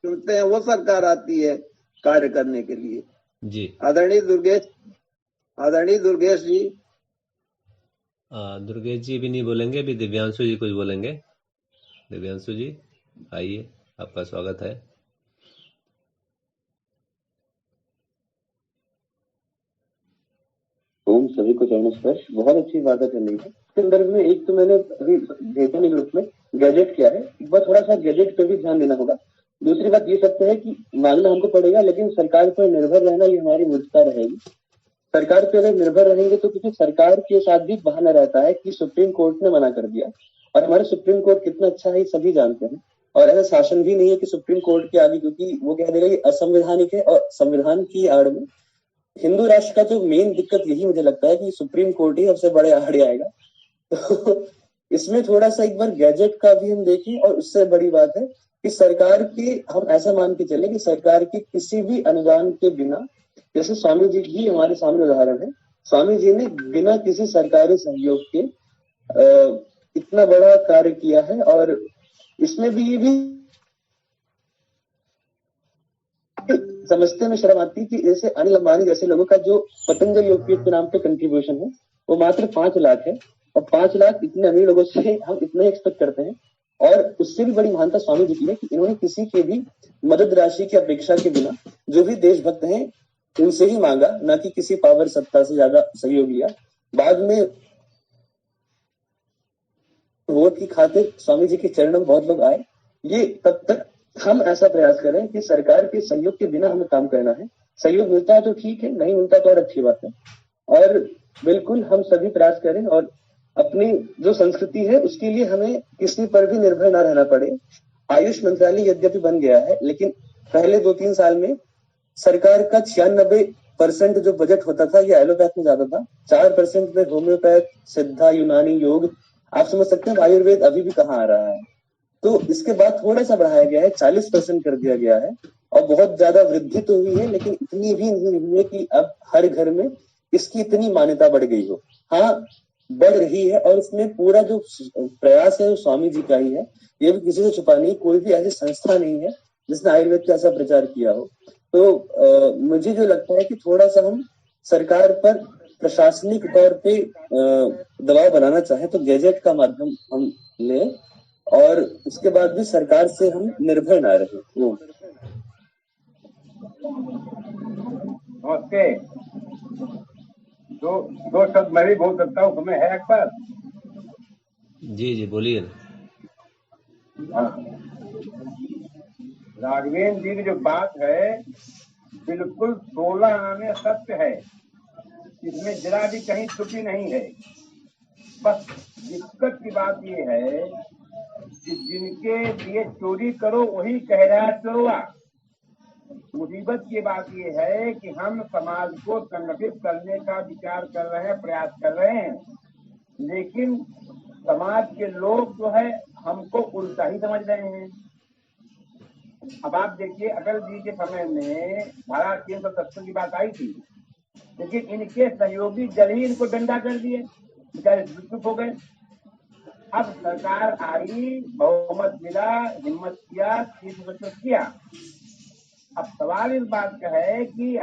चुनते हैं, वो सरकार आती है कार्य करने के लिए। जी आदरणीय दुर्गेश जी। दुर्गेश जी भी नहीं बोलेंगे, अभी दिव्यांशु जी कुछ बोलेंगे। दिव्यांशु जी आइए, आपका स्वागत है। ओम सभी को नमस्कार। बहुत अच्छी बात है चल रही है। संदर्भ में एक तो मैंने अभी भेजा नहीं ग्रुप में, गैजेट क्या है, एक बार थोड़ा सा गैजेट पे भी ध्यान देना होगा। दूसरी बात ये सकते है कि मांगना हमको पड़ेगा, लेकिन सरकार पर निर्भर रहना ये हमारी मूर्खता रहेगी। सरकार पे अगर निर्भर रहेंगे तो क्योंकि सरकार के साथ भी बहाना रहता है कि सुप्रीम कोर्ट ने मना कर दिया, और हमारे सुप्रीम कोर्ट कितना अच्छा है सभी जानते हैं। और ऐसा शासन भी नहीं है कि सुप्रीम कोर्ट के आगे, क्योंकि वो कह देगा ये असंवैधानिक है, और संविधान की आड़ में हिंदू राष्ट्र का जो मेन दिक्कत यही मुझे लगता है कि सुप्रीम कोर्ट ही सबसे बड़े आड़े आएगा। तो इसमें थोड़ा सा एक बार गैजेट का भी हम देखें, और उससे बड़ी बात है कि सरकार की हम ऐसा मान के चले कि सरकार की किसी भी अनुदान के बिना, जैसे स्वामी जी की हमारे सामने उदाहरण है, स्वामी जी ने बिना किसी सरकारी सहयोग के इतना बड़ा कार्य किया है। और इसमें भी ये भी समझते में शर्म आती कि जैसे अनिल अंबानी जैसे लोगों का जो पतंजलि योगपीठ के नाम पे कंट्रीब्यूशन है वो मात्र 5 लाख है, और 5 लाख इतने अमीर लोगों से हम इतना एक्सपेक्ट करते हैं। और उससे भी बड़ी महानता स्वामी जी की है कि इन्होंने किसी के भी मदद राशि की अपेक्षा के बिना जो भी देशभक्त हैं उनसे ही मांगा, ना कि किसी पावर सत्ता से ज्यादा सहयोग लिया। बाद में वोट की खातिर स्वामी जी के चरणों में बहुत लोग आए। ये तब तक हम ऐसा प्रयास करें कि सरकार के सहयोग के बिना हमें काम करना है। सहयोग मिलता है तो ठीक है, नहीं मिलता तो और अच्छी बात है। और बिल्कुल हम सभी प्रयास करें और अपनी जो संस्कृति है उसके लिए हमें किसी पर भी निर्भर ना रहना पड़े। आयुष मंत्रालय यद्यपि बन गया है, लेकिन पहले 2-3 साल में सरकार का 96% जो बजट होता था ये एलोपैथ में ज्यादा था, 4% में होम्योपैथ, सिद्धा, यूनानी, योग। आप समझ सकते हैं आयुर्वेद अभी भी कहाँ आ रहा है। तो इसके बाद थोड़ा सा बढ़ाया गया है, 40% कर दिया गया है, और बहुत ज्यादा वृद्धि तो हुई है, लेकिन इतनी भी नहीं हुई है कि अब हर घर में इसकी इतनी मान्यता बढ़ गई हो। हाँ, बढ़ रही है, और इसमें पूरा जो प्रयास है वो स्वामी जी का ही है। ये भी किसी से छुपाने, कोई भी ऐसी संस्था नहीं है जिसने आयुर्वेद का ऐसा प्रचार किया हो। तो मुझे जो लगता है कि थोड़ा सा हम सरकार पर प्रशासनिक तौर पे दबाव बनाना चाहे तो गैजेट का माध्यम हम लें, और उसके बाद भी सरकार से हम निर्भर ना रहे। वो नमस्ते। दो शब्द मैं भी बोल सकता हूँ, तुम्हें है अकबर? जी बोलिए ना। हाँ। राघवेंद्र जी की जो बात है बिल्कुल 16 आने सत्य है, इसमें जरा भी कहीं त्रुटि नहीं है। बस दिक्कत की बात ये है कि जिनके लिए चोरी करो वही कह रहा है चोरवा। मुसीबत की बात ये है कि हम समाज को संगठित करने का विचार कर रहे हैं, प्रयास कर रहे हैं, लेकिन समाज के लोग जो है हमको उल्टा ही समझ रहे हैं। अब आप देखिए, अटल जी के समय में धारा 370 की बात आई थी, लेकिन इनके सहयोगी जल ही इनको डंडा कर दिए, बेचारे चुप हो गए। अब सरकार आई, बहुमत मिला, हिम्मत किया, 370 किया। अब सवाल इस बात का है कि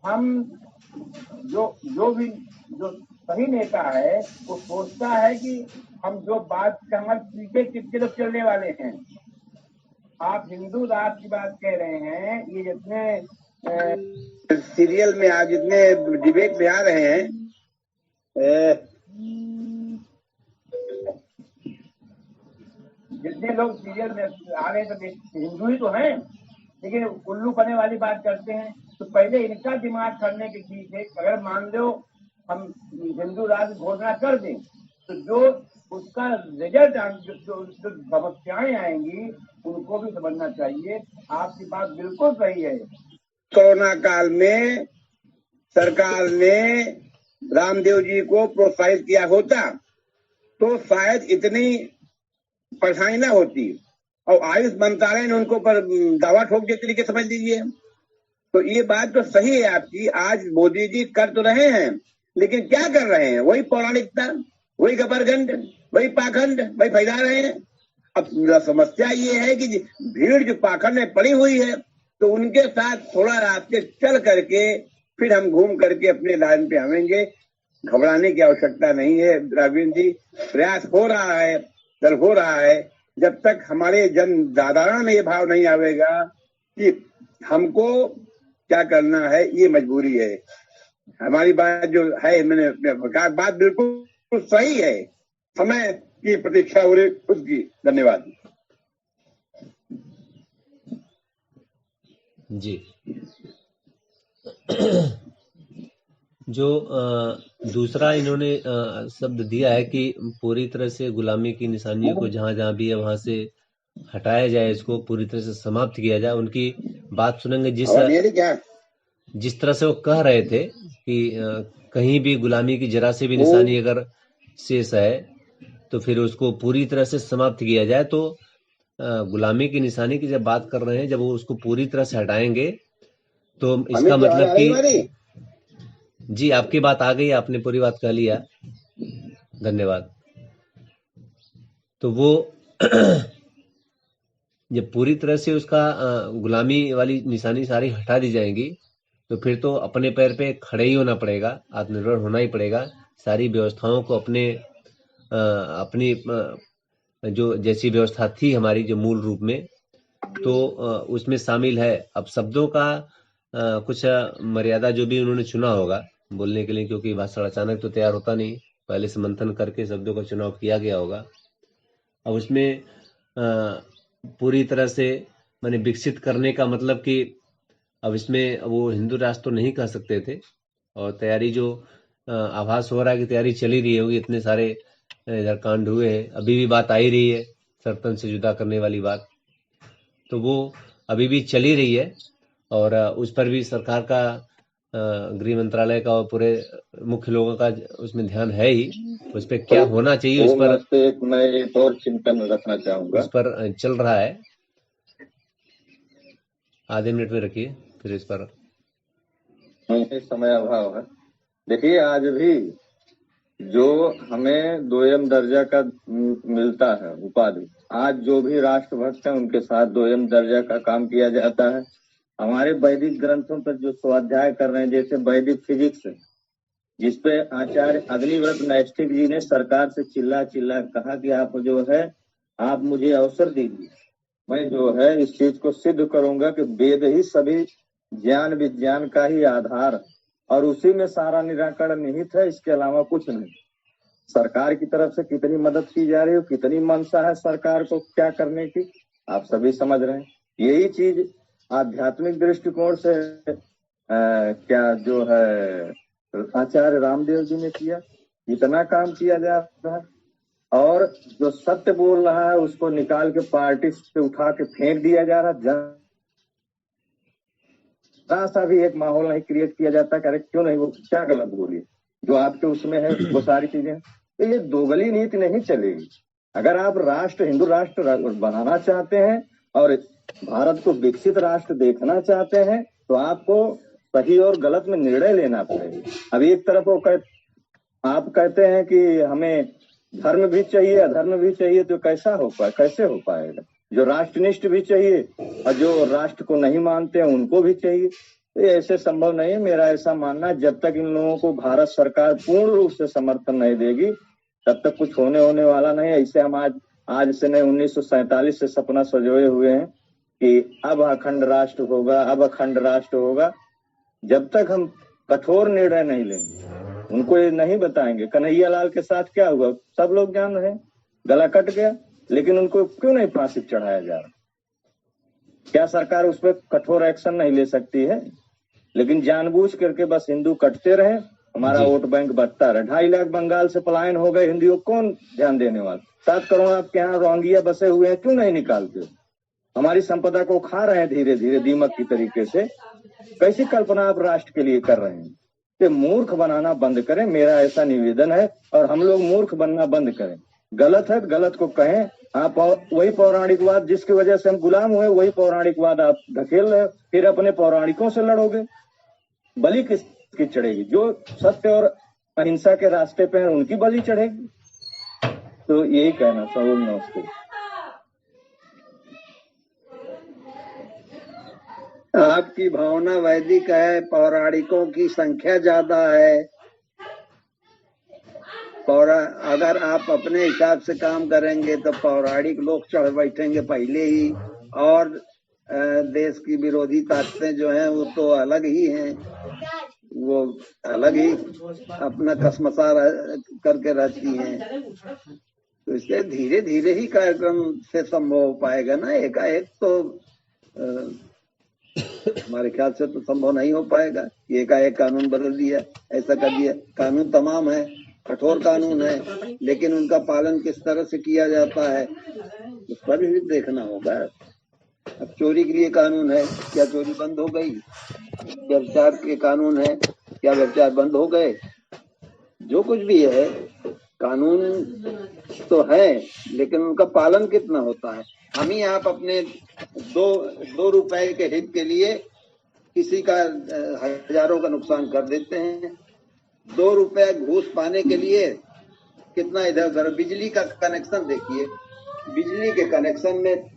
हम जो सही नेता है वो सोचता है कि हम जो बात का हमारे पीछे कितने लोग चलने वाले हैं। आप हिंदू राष्ट्र की बात कह रहे हैं, ये जितने सीरियल में आज जितने डिबेट में आ रहे हैं, जितने लोग सीरियल में आ रहे हैं तो हिंदू ही तो हैं, लेकिन उल्लू पने वाली बात करते हैं। तो पहले इनका दिमाग करने की चीज है। अगर मान लो हम हिंदू राष्ट्र घोषणा कर दें तो जो उसका रिजल्ट जो समस्याएं आएंगी उनको भी समझना चाहिए। आपकी बात बिल्कुल सही है। कोरोना काल में सरकार ने रामदेव जी को प्रोत्साहित किया होता तो शायद इतनी परेशानी ना होती, और आयुष मंत्रालय ने उनको पर दावा ठोक दिए तरीके समझ लीजिए। तो ये बात तो सही है आपकी। आज मोदी जी कर तो रहे हैं, लेकिन क्या कर रहे हैं? वही पौराणिकता, वही गबरगंड, वही पाखंड, वही फैला रहे हैं। अब समस्या ये है कि भीड़ जो पाखंड में पड़ी हुई है तो उनके साथ थोड़ा रास्ते चल करके फिर हम घूम करके अपने लाइन पे आवेंगे। घबराने की आवश्यकता नहीं है। राघवेंद्र जी, प्रयास हो रहा है, दल हो रहा है। जब तक हमारे जन साधारण में ये भाव नहीं आवेगा कि हमको क्या करना है, ये मजबूरी है। हमारी बात जो है, मैंने बात बिल्कुल सही है। समय की प्रतीक्षा हो रही उसकी। धन्यवाद जी। जो दूसरा इन्होंने शब्द दिया है कि पूरी तरह से गुलामी की निशानियों को जहां जहां भी है वहां से हटाया जाए, इसको पूरी तरह से समाप्त किया जाए। उनकी बात सुनेंगे जिस तरह से वो कह रहे थे कि कहीं भी गुलामी की जरा से भी निशानी अगर शेष है तो फिर उसको पूरी तरह से समाप्त किया जाए। तो गुलामी की निशानी की जब बात कर रहे हैं, जब वो उसको पूरी तरह से हटाएंगे तो इसका मतलब कि जी आपकी बात आ गई, आपने पूरी बात कह लिया, धन्यवाद। तो वो जब पूरी तरह से उसका गुलामी वाली निशानी सारी हटा दी जाएंगी तो फिर तो अपने पैर पे खड़े ही होना पड़ेगा, आत्मनिर्भर होना ही पड़ेगा। सारी व्यवस्थाओं को अपनी जो जैसी व्यवस्था थी हमारी जो मूल रूप में, तो उसमें शामिल है। अब शब्दों का कुछ मर्यादा जो भी उन्होंने चुना होगा बोलने के लिए, क्योंकि भाषण अचानक तो तैयार होता नहीं, पहले से मंथन करके शब्दों का चुनाव किया गया होगा। अब उसमें पूरी तरह से मैंने विकसित करने का मतलब कि अब इसमें वो हिंदू राष्ट्र तो नहीं कह सकते थे, और तैयारी जो आभास हो रहा है कि तैयारी चली रही होगी, इतने सारे इधर कांड हुए हैं, अभी भी बात आ ही रही है सरपंच से जुदा करने वाली बात, तो वो अभी भी चली रही है। और उस पर भी सरकार का गृह मंत्रालय का और पूरे मुख्य लोगों का उसमें ध्यान है ही। उस पर क्या होना चाहिए उस पर मैं एक और चिंतन रखना चाहूंगा, उस पर चल रहा है। आधे मिनट में रखिए फिर इस पर समय अभाव है। देखिए, आज भी जो हमें दोयम दर्जा का मिलता है उपाधि, आज जो भी राष्ट्रभक्त हैं उनके साथ दोयम दर्जा का काम किया जाता है। हमारे वैदिक ग्रंथों पर जो स्वाध्याय कर रहे हैं, जैसे वैदिक फिजिक्स, जिसपे आचार्य अग्निव्रत नैष्ठिक जी ने सरकार से चिल्ला चिल्ला कहा कि आप जो है आप मुझे अवसर दीजिए, मैं जो है इस चीज को सिद्ध करूंगा कि वेद ही सभी ज्ञान विज्ञान का ही आधार और उसी में सारा निराकरण निहित है, इसके अलावा कुछ नहीं। सरकार की तरफ से कितनी मदद की जा रही है, कितनी मंशा है सरकार को क्या करने की, आप सभी समझ रहे हैं। यही चीज आध्यात्मिक दृष्टिकोण से क्या जो है आचार्य रामदेव जी ने किया, इतना काम किया जा रहा है। और जो सत्य बोल रहा है उसको निकाल के पार्टी से उठा के फेंक दिया जा रहा है। जरा सा भी एक माहौल नहीं क्रिएट किया जाता, अरे क्यों नहीं, वो क्या गलत बोलिए, जो आपके उसमें है वो सारी चीजें। तो ये दोगली नीति नहीं चलेगी। अगर आप राष्ट्र हिंदू राष्ट्र बनाना चाहते हैं और भारत को विकसित राष्ट्र देखना चाहते हैं तो आपको सही और गलत में निर्णय लेना पड़ेगा। अब एक तरफ वो आप कहते हैं कि हमें धर्म भी चाहिए अधर्म भी चाहिए, तो कैसे हो पाएगा। जो राष्ट्रनिष्ठ भी चाहिए और जो राष्ट्र को नहीं मानते हैं उनको भी चाहिए, तो ये ऐसे संभव नहीं है। मेरा ऐसा मानना है जब तक इन लोगों को भारत सरकार पूर्ण रूप से समर्थन नहीं देगी तब तक कुछ होने वाला नहीं है। ऐसे हम आज से नहीं 1947 से सपना सजोए हुए हैं कि अब अखंड राष्ट्र होगा, अब अखंड राष्ट्र होगा। जब तक हम कठोर निर्णय नहीं लेंगे, उनको ये नहीं बताएंगे। कन्हैया लाल के साथ क्या हुआ सब लोग जान रहे हैं, गला कट गया, लेकिन उनको क्यों नहीं फांसी चढ़ाया जा रहा? क्या सरकार उस पर कठोर एक्शन नहीं ले सकती है? लेकिन जानबूझ करके बस हिंदू कटते रहे, हमारा वोट बैंक बढ़ता रहे। 2.5 लाख बंगाल से पलायन हो गए हिंदुओं, कौन ध्यान देने वाला? 7 करोड़ आपके यहाँ रोहिंग्या बसे हुए हैं, क्यों नहीं निकालते? हमारी संपदा को खा रहे हैं धीरे धीरे दीमक की तरीके से। कैसी कल्पना आप राष्ट्र के लिए कर रहे हैं? कि मूर्ख बनाना बंद करें, मेरा ऐसा निवेदन है। और हम लोग मूर्ख बनना बंद करें। गलत है गलत को कहें। आप वही पौराणिकवाद जिसकी वजह से हम गुलाम हुए, वही पौराणिकवाद आप ढकेल रहे हो, फिर अपने पौराणिकों से लड़ोगे। बलि किसकी चढ़ेगी? जो सत्य और अहिंसा के रास्ते पे हैं उनकी बलि चढ़ेगी। तो यही कहना था। नमस्ते। आपकी भावना वैदिक है, पौराणिकों की संख्या ज्यादा है। अगर आप अपने हिसाब से काम करेंगे तो पौराणिक लोग चढ़ बैठेंगे पहले ही, और देश की विरोधी ताकतें जो हैं वो तो अलग ही हैं, वो अलग ही अपना कसमसा करके रहती हैं। तो इसलिए धीरे धीरे ही कार्यक्रम से संभव हो पाएगा ना। एकाएक तो हमारे ख्याल से तो संभव नहीं हो पाएगा। एकाएक कानून बदल दिया, ऐसा कर दिया। कानून तमाम है, कठोर कानून है, लेकिन उनका पालन किस तरह से किया जाता है उस पर भी देखना होगा। अब चोरी के लिए कानून है, क्या चोरी बंद हो गई? व्यभिचार के कानून है, क्या व्यभिचार बंद हो गए? जो कुछ भी है कानून तो है, लेकिन उनका पालन कितना होता है? हम ही आप अपने 2 रुपए के हित के लिए किसी का हजारों का नुकसान कर देते हैं। 2 रुपए घूस पाने के लिए कितना इधर उधर। बिजली का कनेक्शन देखिए, बिजली के कनेक्शन में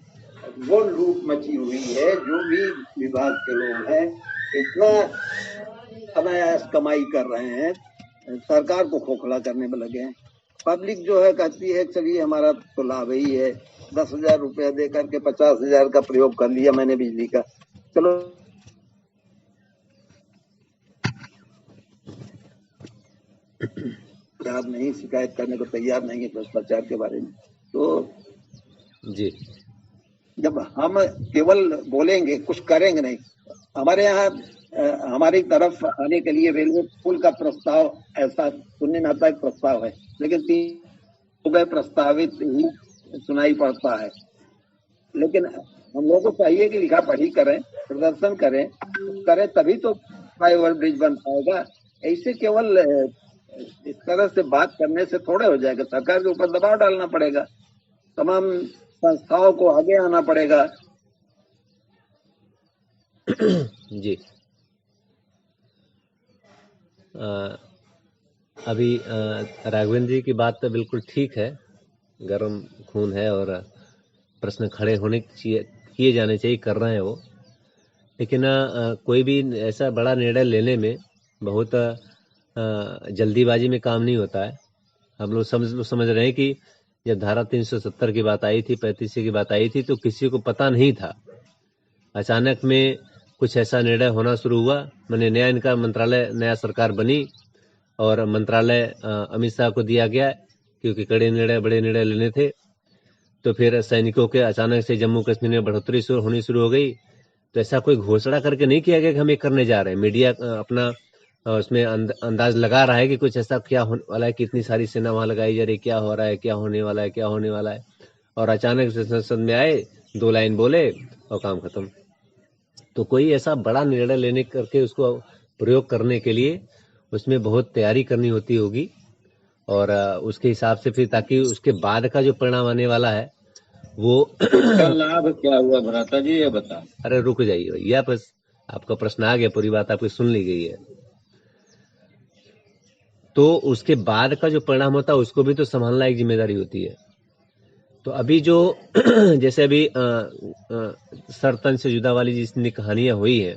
वो लूट मची हुई है। जो भी विभाग के लोग हैं इतना अनायास कमाई कर रहे हैं, सरकार को खोखला करने में लगे हैं। पब्लिक जो है कहती है चलिए हमारा तो लाभ ही है, 10,000 रुपया दे करके 50,000 का प्रयोग कर लिया मैंने बिजली का, चलो याद नहीं, शिकायत करने को तैयार नहीं है भ्रष्टाचार के बारे में। तो जी, जब हम केवल बोलेंगे कुछ करेंगे नहीं। हमारे यहाँ हमारी तरफ आने के लिए रेलवे पुल का प्रस्ताव ऐसा सुनने में आता है, प्रस्ताव है, लेकिन 3 गए प्रस्तावित ही सुनाई पड़ता है। लेकिन हम लोगों को चाहिए कि लिखा पढ़ी करें, प्रदर्शन करें तभी तो फ्लाईओवर ब्रिज बन पाएगा। ऐसे केवल इस तरह से बात करने से थोड़े हो जाएगा। सरकार के ऊपर दबाव डालना पड़ेगा, तमाम संस्थाओं को आगे आना पड़ेगा। जी, अभी राघवेंद्र जी की बात तो बिल्कुल ठीक है, गर्म खून है और प्रश्न खड़े होने किए जाने चाहिए, कर रहे हैं वो। लेकिन कोई भी ऐसा बड़ा निर्णय लेने में बहुत जल्दीबाजी में काम नहीं होता है। हम लोग समझ रहे हैं कि जब धारा 370 की बात आई थी, 35 की बात आई थी, तो किसी को पता नहीं था। अचानक में कुछ ऐसा निर्णय होना शुरू हुआ। मैंने नया इनका मंत्रालय, नया सरकार बनी और मंत्रालय अमित शाह को दिया गया, क्योंकि कड़े निर्णय, बड़े निर्णय लेने थे। तो फिर सैनिकों के अचानक से जम्मू कश्मीर में बढ़ोतरी होनी शुरू हो गई। तो ऐसा कोई घोषणा करके नहीं किया गया कि हम ये करने जा रहे हैं। मीडिया अपना उसमें अंदाज लगा रहा है कि कुछ ऐसा क्या होने वाला है, कितनी सारी सेना वहां लगाई जा रही है, क्या हो रहा है, क्या होने वाला है, क्या होने वाला है। और अचानक से संसद में आए, 2 लाइन बोले और काम खत्म। तो कोई ऐसा बड़ा निर्णय लेने करके उसको प्रयोग करने के लिए उसमें बहुत तैयारी करनी होती होगी, और उसके हिसाब से फिर, ताकि उसके बाद का जो परिणाम आने वाला है वो इसका लाभ क्या हुआ भ्राता जी, ये बता। अरे रुक जाइए भैया, बस आपका प्रश्न आ गया, पूरी बात आपकी सुन ली गई है। तो उसके बाद का जो परिणाम होता है उसको भी तो संभालना एक जिम्मेदारी होती है। तो अभी जो जैसे अभी सरतन से जुदा वाली जितनी कहानियां हुई है,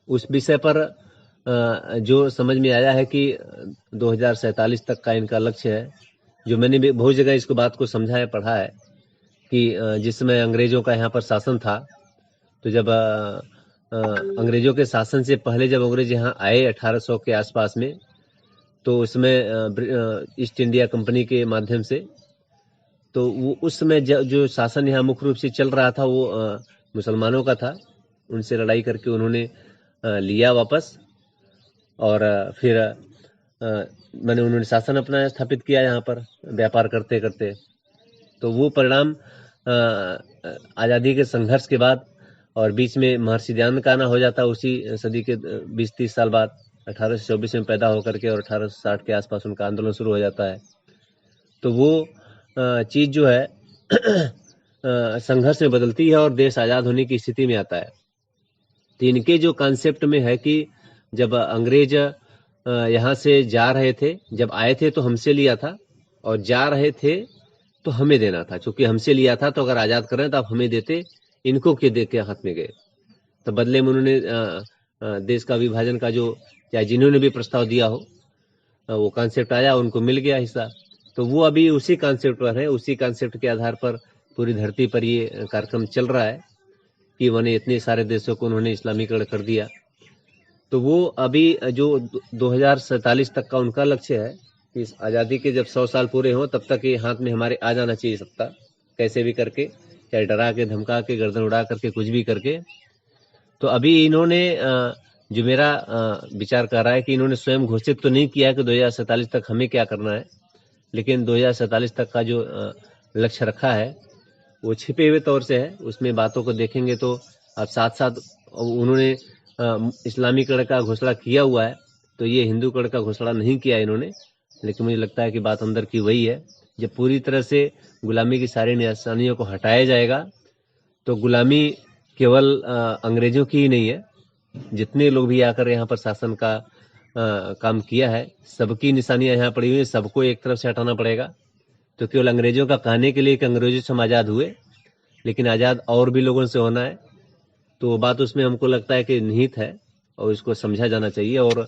उस विषय पर जो समझ में आया है कि 2047 तक का इनका लक्ष्य है। जो मैंने भी बहुत जगह इसको बात को समझा है, पढ़ा है कि जिस समय अंग्रेजों का यहाँ पर शासन था, तो जब अंग्रेजों के शासन से पहले जब अंग्रेज यहाँ आए 1800 के आसपास में, तो उसमें ईस्ट इंडिया कंपनी के माध्यम से, तो वो उस समय जो शासन यहाँ मुख्य रूप से चल रहा था वो मुसलमानों का था। उनसे लड़ाई करके उन्होंने लिया वापस, और फिर मैंने उन्होंने शासन अपना स्थापित किया यहाँ पर व्यापार करते करते। तो वो परिणाम आज़ादी के संघर्ष के बाद, और बीच में महर्षि दयानंद का आना हो जाता उसी सदी के 20-30 साल बाद, 1824 में पैदा होकर के, और 1860 के आसपास उनका आंदोलन शुरू हो जाता है। तो वो चीज जो है संघर्ष में बदलती है और देश आजाद होने की स्थिति में आता है। तो इनके जो कॉन्सेप्ट में है कि जब अंग्रेज यहाँ से जा रहे थे, जब आए थे तो हमसे लिया था, और जा रहे थे तो हमें देना था। चूंकि हमसे लिया था तो अगर आजाद कर रहे हैं तो आप हमें देते, इनको के दे के हाथ में गए। तो बदले में उन्होंने देश का विभाजन का जो, या जिन्होंने भी प्रस्ताव दिया हो, वो कॉन्सेप्ट आया, उनको मिल गया हिस्सा। तो वो अभी उसी कॉन्सेप्ट पर है, उसी कॉन्सेप्ट के आधार पर पूरी धरती पर ये कार्यक्रम चल रहा है कि उन्होंने इतने सारे देशों को उन्होंने इस्लामीकरण कर दिया। तो वो अभी जो 2047 तक का उनका लक्ष्य है, इस आज़ादी के जब 100 साल पूरे हों तब तक ये हाथ में हमारे आ जाना चाहिए सत्ता, कैसे भी करके, चाहे डरा के, धमका के, गर्दन उड़ा करके, कुछ भी करके। तो अभी इन्होंने जो मेरा विचार कर रहा है कि इन्होंने स्वयं घोषित तो नहीं किया है कि 2047 तक हमें क्या करना है, लेकिन 2047 तक का जो लक्ष्य रखा है वो छिपे हुए तौर से है। उसमें बातों को देखेंगे तो अब साथ साथ उन्होंने इस्लामीकरण का घोषणा किया हुआ है, तो ये हिंदूकरण का घोषणा नहीं किया इन्होंने। लेकिन मुझे लगता है कि बात अंदर की वही है। जब पूरी तरह से गुलामी की सारी निशानियों को हटाया जाएगा तो गुलामी केवल अंग्रेजों की ही नहीं है, जितने लोग भी आकर यहाँ पर शासन का काम किया है, सबकी निशानियां यहाँ पड़ी हुई है, सबको एक तरफ से हटाना पड़ेगा। तो केवल अंग्रेजों का कहने के लिए कि अंग्रेजों से हम आज़ाद हुए, लेकिन आज़ाद और भी लोगों से होना है। तो वो बात उसमें हमको लगता है कि निहित है और इसको समझा जाना चाहिए। और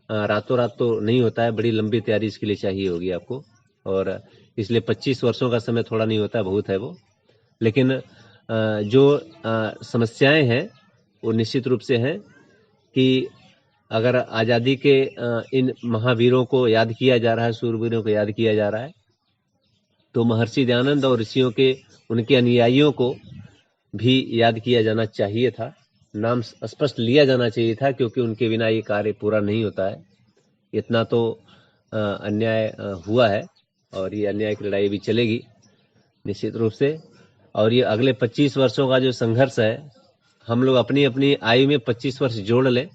रातों रात तो नहीं होता है, बड़ी लंबी तैयारी इसके लिए चाहिए होगी आपको, और इसलिए 25 वर्षों का समय थोड़ा नहीं होता है, बहुत है वो। लेकिन जो समस्याएं हैं वो निश्चित रूप से हैं कि अगर आज़ादी के इन महावीरों को याद किया जा रहा है, सूरवीरों को याद किया जा रहा है, तो महर्षि दयानंद और ऋषियों के, उनके अनुयायियों को भी याद किया जाना चाहिए था, नाम स्पष्ट लिया जाना चाहिए था, क्योंकि उनके बिना ये कार्य पूरा नहीं होता है। इतना तो अन्याय हुआ है और ये अन्याय की लड़ाई भी चलेगी निश्चित रूप से। और ये अगले 25 वर्षों का जो संघर्ष है, हम लोग अपनी अपनी आयु में 25 वर्ष जोड़ लें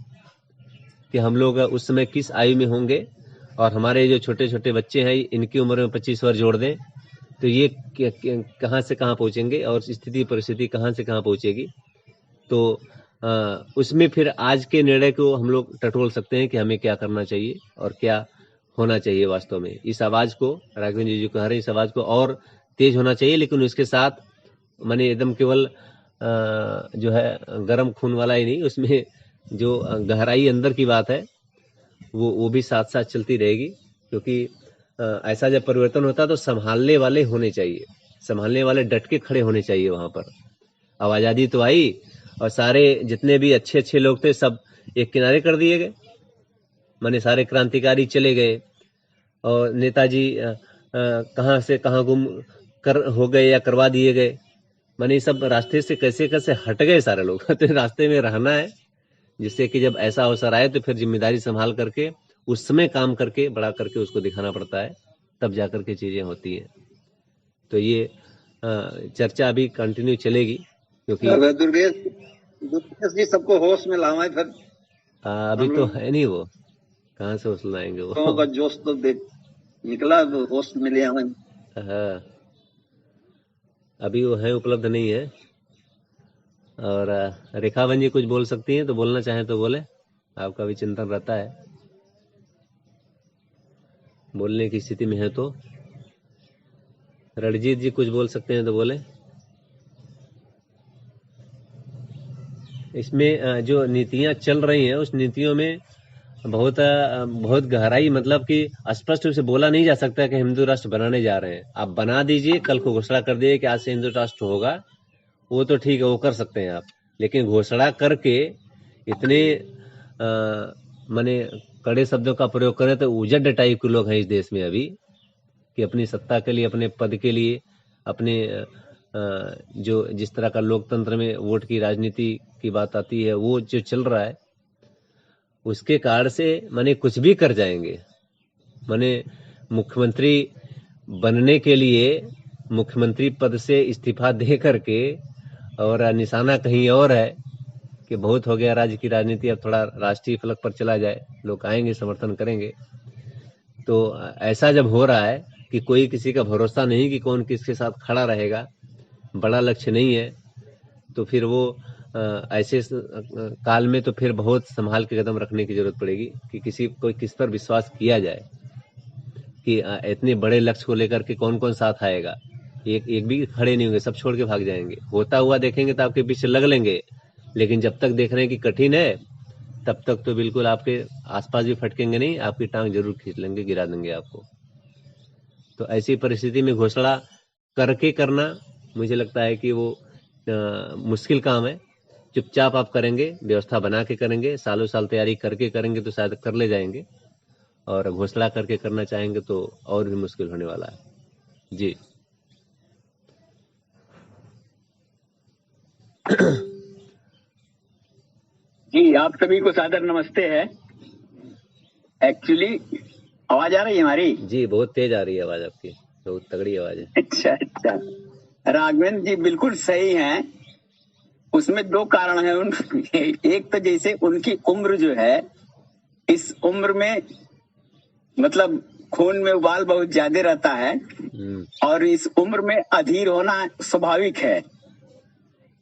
कि हम लोग उस समय किस आयु में होंगे, और हमारे जो छोटे छोटे बच्चे हैं इनकी उम्र में 25 वर्ष जोड़ दें, तो ये कहाँ से कहाँ पहुंचेंगे और स्थिति परिस्थिति कहाँ से कहाँ पहुंचेगी। तो उसमें फिर आज के निर्णय को हम लोग टटोल सकते हैं कि हमें क्या करना चाहिए और क्या होना चाहिए वास्तव में। इस आवाज को, राघवेंद्र जी कह रहे हैं, इस आवाज को और तेज होना चाहिए, लेकिन उसके साथ मैंने एकदम केवल जो है गर्म खून वाला ही नहीं, उसमें जो गहराई अंदर की बात है वो भी साथ साथ चलती रहेगी। क्योंकि ऐसा जब परिवर्तन होता है तो संभालने वाले होने चाहिए, संभालने वाले डट के खड़े होने चाहिए वहां पर। अब आजादी तो आई और सारे जितने भी अच्छे अच्छे लोग थे सब एक किनारे कर दिए गए, माने सारे क्रांतिकारी चले गए और नेताजी कहाँ से कहाँ गुम कर हो गए या करवा दिए गए, माने सब रास्ते से कैसे कैसे हट गए सारे लोग। तो रास्ते में रहना है, जिससे कि जब ऐसा अवसर आए तो फिर जिम्मेदारी संभाल करके उस समय काम करके बड़ा करके उसको दिखाना पड़ता है, तब जाकर के चीजें होती हैं। तो ये चर्चा अभी कंटिन्यू चलेगी, क्योंकि दुर्गेश जी सबको होश में लावा है। फिर अभी तो है नहीं, वो कहाँ से होश लाएंगे वो का जोश तो निकला, होश में ले आवे। हाँ, अभी वो है उपलब्ध नहीं है। और रेखा बहन जी कुछ बोल सकती हैं तो बोलना चाहें तो बोले, आपका भी चिंतन रहता है, बोलने की स्थिति में है तो। रणजीत जी कुछ बोल सकते हैं तो बोले। इसमें जो नीतियां चल रही हैं उस नीतियों में बहुत गहराई, मतलब कि स्पष्ट रूप से बोला नहीं जा सकता कि हिंदू राष्ट्र बनाने जा रहे हैं। आप बना दीजिए, कल को घोषणा कर दीजिए कि आज से हिंदू राष्ट्र होगा, वो तो ठीक है, वो कर सकते हैं आप, लेकिन घोषणा करके इतने माने कड़े शब्दों का प्रयोग करें तो उजड़ टाइप के लोग हैं इस देश में अभी, कि अपनी सत्ता के लिए, अपने पद के लिए, अपने जो जिस तरह का लोकतंत्र में वोट की राजनीति की बात आती है, वो जो चल रहा है उसके कारण से माने कुछ भी कर जाएंगे। माने मुख्यमंत्री बनने के लिए मुख्यमंत्री पद से इस्तीफा दे करके, और निशाना कहीं और है कि बहुत हो गया राज्य की राजनीति, अब थोड़ा राष्ट्रीय फलक पर चला जाए, लोग आएंगे समर्थन करेंगे। तो ऐसा जब हो रहा है कि कोई किसी का भरोसा नहीं कि कौन किसके साथ खड़ा रहेगा, बड़ा लक्ष्य नहीं है, तो फिर वो ऐसे काल में तो फिर बहुत संभाल के कदम रखने की जरूरत पड़ेगी कि किसी कोई किस पर विश्वास किया जाए, कि इतने बड़े लक्ष्य को लेकर के कौन कौन साथ आएगा। एक भी खड़े नहीं होंगे, सब छोड़ के भाग जाएंगे। होता हुआ देखेंगे तो आपके पीछे लग लेंगे, लेकिन जब तक देख रहे हैं कि कठिन है तब तक तो बिल्कुल आपके आसपास भी फटकेंगे नहीं, आपकी टांग जरूर खींच लेंगे, गिरा देंगे आपको। तो ऐसी परिस्थिति में घोषणा करके करना मुझे लगता है कि वो मुश्किल काम है। चुपचाप आप करेंगे, व्यवस्था बना के करेंगे, सालों साल तैयारी करके करेंगे तो शायद कर ले जाएंगे, और घोषणा करके करना चाहेंगे तो और भी मुश्किल होने वाला है। जी जी, आप सभी को सादर नमस्ते है। एक्चुअली आवाज आ रही है हमारी? जी, बहुत तेज आ रही है आवाज आपकी, बहुत तगड़ी आवाज है। अच्छा, राघवेंद्र जी बिल्कुल सही हैं। उसमें दो कारण है एक तो जैसे उनकी उम्र जो है, इस उम्र में मतलब खून में उबाल बहुत ज्यादा रहता है, और इस उम्र में अधीर होना स्वाभाविक है,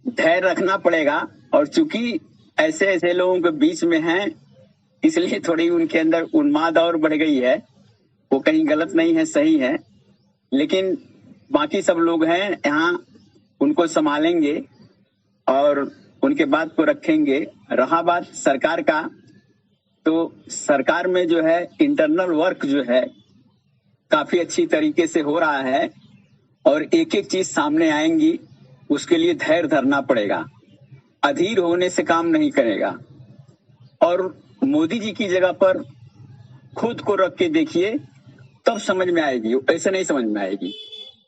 धैर्य रखना पड़ेगा। और चूंकि ऐसे ऐसे लोगों के बीच में हैं, इसलिए थोड़ी उनके अंदर उन्माद और बढ़ गई है। वो कहीं गलत नहीं है, सही है, लेकिन बाकी सब लोग हैं यहाँ, उनको संभालेंगे और उनके बात को रखेंगे। रहा बात सरकार का, तो सरकार में जो है इंटरनल वर्क जो है काफी अच्छी तरीके से हो रहा है, और एक एक चीज सामने आएंगी, उसके लिए धैर्य धरना पड़ेगा, अधीर होने से काम नहीं करेगा। और मोदी जी की जगह पर खुद को रख के देखिए, तब समझ में आएगी, ऐसे नहीं समझ में आएगी।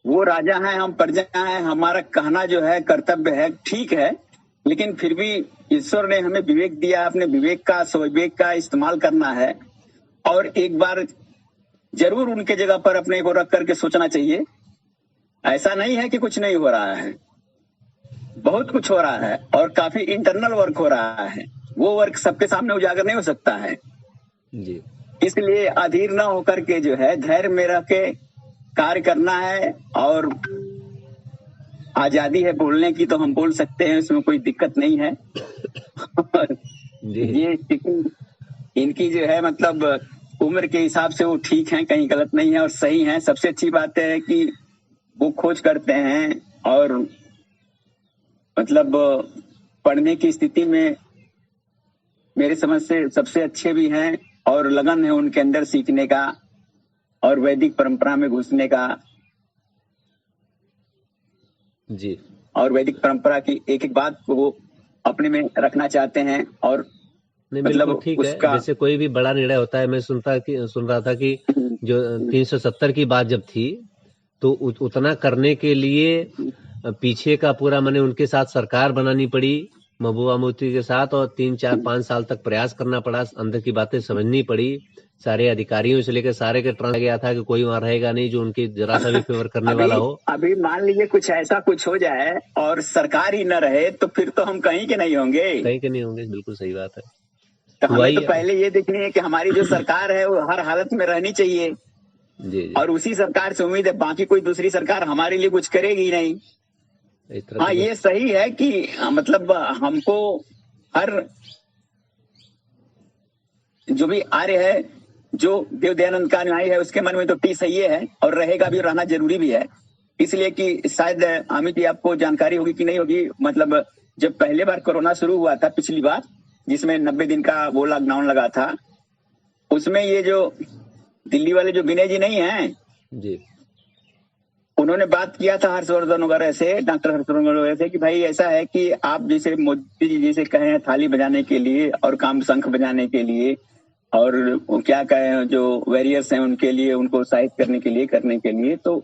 वो राजा हैं, हम प्रजा हैं, हमारा कहना जो है कर्तव्य है, ठीक है, लेकिन फिर भी ईश्वर ने हमें विवेक दिया, अपने विवेक का, स्वविवेक का इस्तेमाल करना है, और एक बार जरूर उनके जगह पर अपने को रख करके सोचना चाहिए। ऐसा नहीं है कि कुछ नहीं हो रहा है, बहुत कुछ हो रहा है, और काफी इंटरनल वर्क हो रहा है। वो वर्क सबके सामने उजागर नहीं हो सकता है जी। इसलिए अधीर न होकर के जो है धैर्य में रह के कार्य करना है। और आजादी है बोलने की, तो हम बोल सकते हैं, इसमें कोई दिक्कत नहीं है। ये इनकी जो है मतलब उम्र के हिसाब से वो ठीक है, कहीं गलत नहीं है और सही है। सबसे अच्छी बात है कि वो खोज करते हैं, और मतलब पढ़ने की स्थिति में मेरे समझ से सबसे अच्छे भी हैं, और लगन है उनके अंदर सीखने का, और वैदिक परंपरा में घुसने का, जी और वैदिक परंपरा की एक एक बात को वो अपने में रखना चाहते हैं। और नहीं मतलब बिल्कुल ठीक है। उसका जैसे कोई भी बड़ा निर्णय होता है, मैं सुन रहा था कि जो 370 की बात जब थी तो उतना करने के लिए पीछे का पूरा मैंने उनके साथ सरकार बनानी पड़ी महबूबा मुफ्ती के साथ, और 3 4 5 साल तक प्रयास करना पड़ा, अंदर की बातें समझनी पड़ी, सारे अधिकारियों से लेकर सारे के ट्रांस गया था कि कोई वहां रहेगा नहीं जो उनकी जरा सा भी फेवर करने वाला हो। अभी मान लीजिए कुछ ऐसा कुछ हो जाए और सरकार ही न रहे तो फिर तो हम कहीं के नहीं होंगे, कहीं के नहीं होंगे, बिल्कुल सही बात है। तो हमें तो पहले ये देखनी है कि हमारी जो सरकार है वो हर हालत में रहनी चाहिए। जी। और उसी सरकार से उम्मीद है, बाकी कोई दूसरी सरकार हमारे लिए कुछ करेगी नहीं। हाँ, ये सही है कि मतलब हमको हर जो भी आर्य है, जो देव दयानंद का अनुयायी है, उसके मन में तो टी सही है और रहेगा भी, रहना जरूरी भी है। इसलिए कि शायद अमित जी आपको जानकारी होगी कि नहीं होगी, मतलब जब पहले बार कोरोना शुरू हुआ था, पिछली बार जिसमें 90 दिन का वो लॉकडाउन लगा था, उसमें ये जो दिल्ली वाले जो विनय जी नहीं है जी, उन्होंने बात किया था हर्षवर्धन वगैरह से, डॉक्टर हर्षवर्धन वगैरह से, कि भाई ऐसा है कि आप जैसे मोदी जी जैसे कहे हैं थाली बजाने के लिए और काम शंख बजाने के लिए, और क्या कहे जो वॉरियर्स हैं उनके लिए, उनको उत्साहित करने के लिए, तो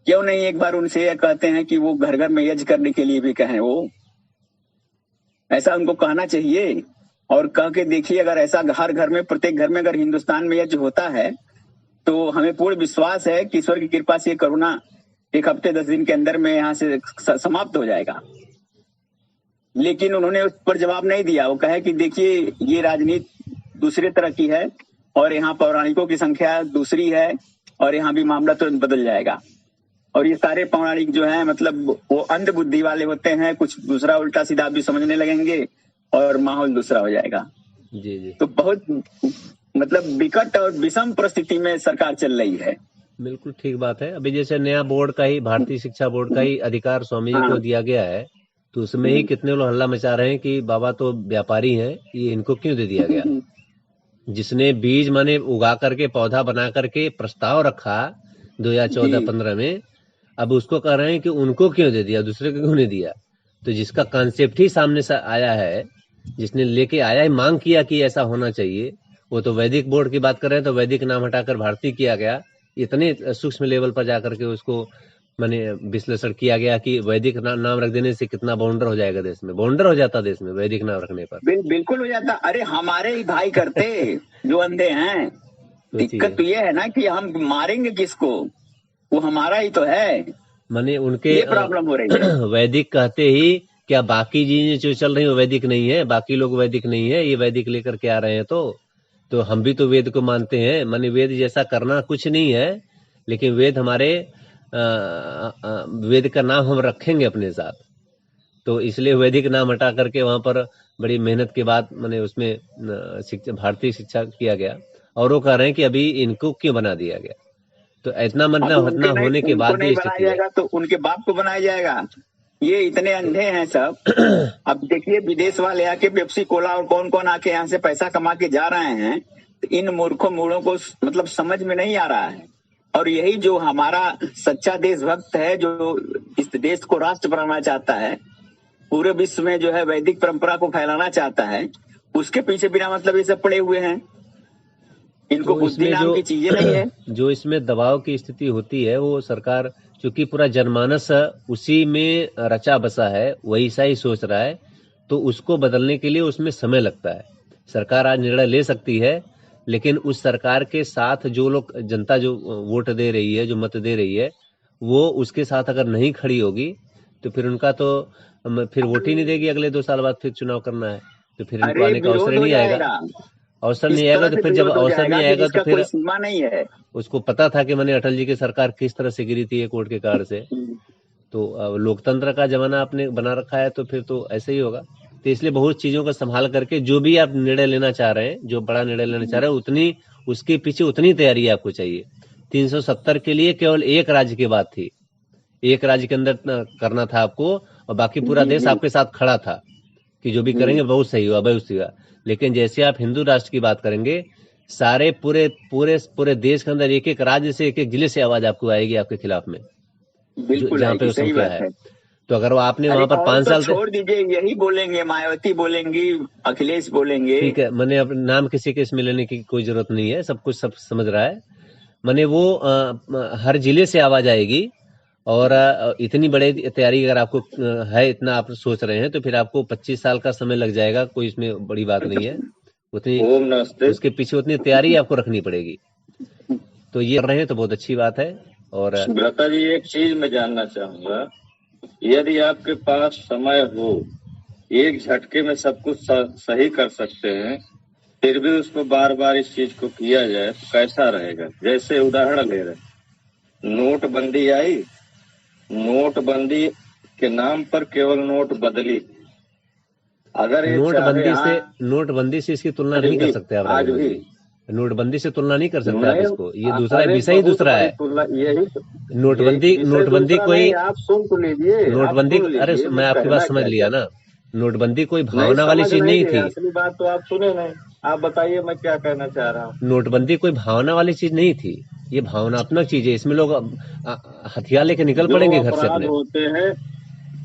क्यों नहीं एक बार उनसे यह कहते हैं कि वो घर घर में यज्ञ करने के लिए भी कहें, वो ऐसा उनको कहना चाहिए। और कह के देखिए, अगर ऐसा हर घर में, प्रत्येक घर में अगर हिंदुस्तान में यज्ञ होता है तो हमें पूर्ण विश्वास है कि ईश्वर की कृपा से कोरोना 1 हफ्ते 10 दिन के अंदर में यहाँ से समाप्त हो जाएगा। लेकिन उन्होंने उस पर जवाब नहीं दिया। वो कहे कि देखिए ये राजनीति दूसरे तरह की है और यहाँ पौराणिकों की संख्या दूसरी है और यहाँ भी मामला तुरंत बदल जाएगा। और ये सारे पौराणिक जो है मतलब वो अंध बुद्धि वाले होते हैं, कुछ दूसरा उल्टा सीधा भी समझने लगेंगे और माहौल दूसरा हो जाएगा। जी। तो बहुत मतलब विकट और विषम परिस्थिति में सरकार चल रही है। बिल्कुल ठीक बात है। अभी जैसे नया बोर्ड का ही, भारतीय शिक्षा बोर्ड का ही अधिकार स्वामी जी को दिया गया है, तो उसमें ही कितने लोग हल्ला मचा रहे हैं कि बाबा तो व्यापारी हैं, ये इनको क्यों दे दिया गया। जिसने बीज माने उगा करके पौधा बना करके प्रस्ताव रखा 2014-15 में, अब उसको कह रहे हैं कि उनको क्यों दे दिया, दूसरे को क्यों नहीं दिया। तो जिसका कॉन्सेप्ट ही सामने से आया है, जिसने लेके आया है, मांग किया कि ऐसा होना चाहिए, वो तो वैदिक बोर्ड की बात कर रहे हैं, तो वैदिक नाम हटाकर भारतीय किया गया। इतने सूक्ष्म लेवल पर जाकर के उसको माने विश्लेषण किया गया कि वैदिक नाम रख देने से कितना बाउंडर हो जाएगा देश में, बाउंडर हो जाता देश में वैदिक नाम रखने पर। बिल्कुल हो जाता। अरे हमारे ही भाई करते जो अंधे हैं। दिक्कत तो ये है ना कि हम मारेंगे किसको, वो हमारा ही तो है, माने उनके ये प्रॉब्लम हो रही है। वैदिक कहते ही क्या बाकी चीजें जो चल रही है वो वैदिक नहीं है, बाकी लोग वैदिक नहीं है, ये वैदिक लेकर के आ रहे हैं। तो हम भी तो वेद को मानते हैं, माने वेद जैसा करना कुछ नहीं है, लेकिन वेद हमारे वेद का नाम हम रखेंगे अपने साथ। तो इसलिए वैदिक नाम हटा करके वहां पर बड़ी मेहनत के बाद मैंने उसमें शिक्षा, भारतीय शिक्षा किया गया। और वो कह रहे हैं कि अभी इनको क्यों बना दिया गया। तो इतना मतलब हतना होने के बाद भी बनाया जाएगा तो उनके बाप को बनाया जाएगा। ये इतने अंधे हैं सब। अब देखिए विदेश वाले आके पेप्सी कोला और कौन कौन आके यहाँ से पैसा कमा के जा रहे हैं, तो इन मूर्खों मूढ़ों को मतलब समझ में नहीं आ रहा है। और यही जो हमारा सच्चा देशभक्त है, जो इस देश को राष्ट्र बनाना चाहता है, पूरे विश्व में जो है वैदिक परंपरा को फैलाना चाहता है, उसके पीछे बिना मतलब ये सब पड़े हुए हैं। इनको तो बुद्धि नाम की चीजें नहीं है। जो इसमें दबाव की स्थिति होती है, वो सरकार चूंकि पूरा जनमानस उसी में रचा बसा है, वही सा ही सोच रहा है, तो उसको बदलने के लिए उसमें समय लगता है। सरकार आज निर्णय ले सकती है, लेकिन उस सरकार के साथ जो लोग, जनता जो वोट दे रही है, जो मत दे रही है, वो उसके साथ अगर नहीं खड़ी होगी तो फिर उनका तो फिर वोट ही नहीं देगी। अगले 2 साल बाद फिर चुनाव करना है, तो फिर इनको आने का अवसर नहीं आएगा। अवसर नहीं आएगा तो फिर जब अवसर नहीं आएगा तो फिर सीमा नहीं है। उसको पता था कि मैंने अटल जी की सरकार किस तरह से गिरी थी एक वोट के कार्ड से। तो लोकतंत्र का जमाना आपने बना रखा है, तो फिर तो ऐसे ही होगा। तो इसलिए बहुत चीजों को संभाल करके जो भी आप निर्णय लेना चाह रहे हैं, जो बड़ा निर्णय लेना चाह रहे हैं, उतनी उसके पीछे उतनी तैयारी आपको चाहिए। 370 के लिए केवल एक राज्य की बात थी, एक राज्य के अंदर करना था आपको, और बाकी पूरा देश आपके साथ खड़ा था कि जो भी करेंगे बहुत सही हुआ, बहुत सही हुआ। लेकिन जैसे आप हिंदू राष्ट्र की बात करेंगे, सारे पूरे पूरे पूरे देश के अंदर एक एक राज्य से एक एक जिले से आवाज आपको आएगी आपके खिलाफ में, बिल्कुल जहाँ पे आएगी, वो सही संख्या बात है। है। तो अगर वो आपने अरे वहां पर और 5 तो साल से, छोड़ दीजिए, यही बोलेंगे, मायावती बोलेंगी, अखिलेश बोलेंगे। ठीक है, मैंने अब नाम किसी के इसमें लेने की कोई जरूरत नहीं है, सब कुछ सब समझ रहा है। मैंने वो हर जिले से आवाज आएगी। और इतनी बड़ी तैयारी अगर आपको है, इतना आप सोच रहे हैं, तो फिर आपको 25 साल का समय लग जाएगा, कोई इसमें बड़ी बात नहीं है। उतनी ओम नमस्ते। उसके पीछे उतनी तैयारी आपको रखनी पड़ेगी। तो ये कर रहे हैं तो बहुत अच्छी बात है। और सुब्रता जी, एक चीज मैं जानना चाहूंगा, यदि आपके पास समय हो, एक झटके में सब कुछ सही कर सकते हैं, फिर भी उसको बार बार इस चीज को किया जाए तो कैसा रहेगा? जैसे उदाहरण ले रहे, नोटबंदी आई, नोटबंदी के नाम पर केवल नोट बदली। अगर ये चाहे नोटबंदी से इसकी तुलना नहीं कर सकते आप आज राघवेंद्र भी जी, नोटबंदी से तुलना नहीं कर सकते आप नहीं, इसको। ये दूसरा अरे विषय ही बहुत दूसरा बड़ी है। तुलना, यही नोटबंदी कोई नहीं, आप सुन तो लीजिए, नोटबंदी, अरे मैं आपकी बात समझ लिया ना। नोटबंदी कोई भावना वाली चीज नहीं थी। असली बात तो आप सुने नहीं। आप बताइए मैं क्या कहना चाह रहा हूँ। नोटबंदी कोई भावना वाली चीज नहीं थी, ये भावनात्मक चीज है। इसमें लोग हथियार लेके निकल पड़ेंगे घर से अपने।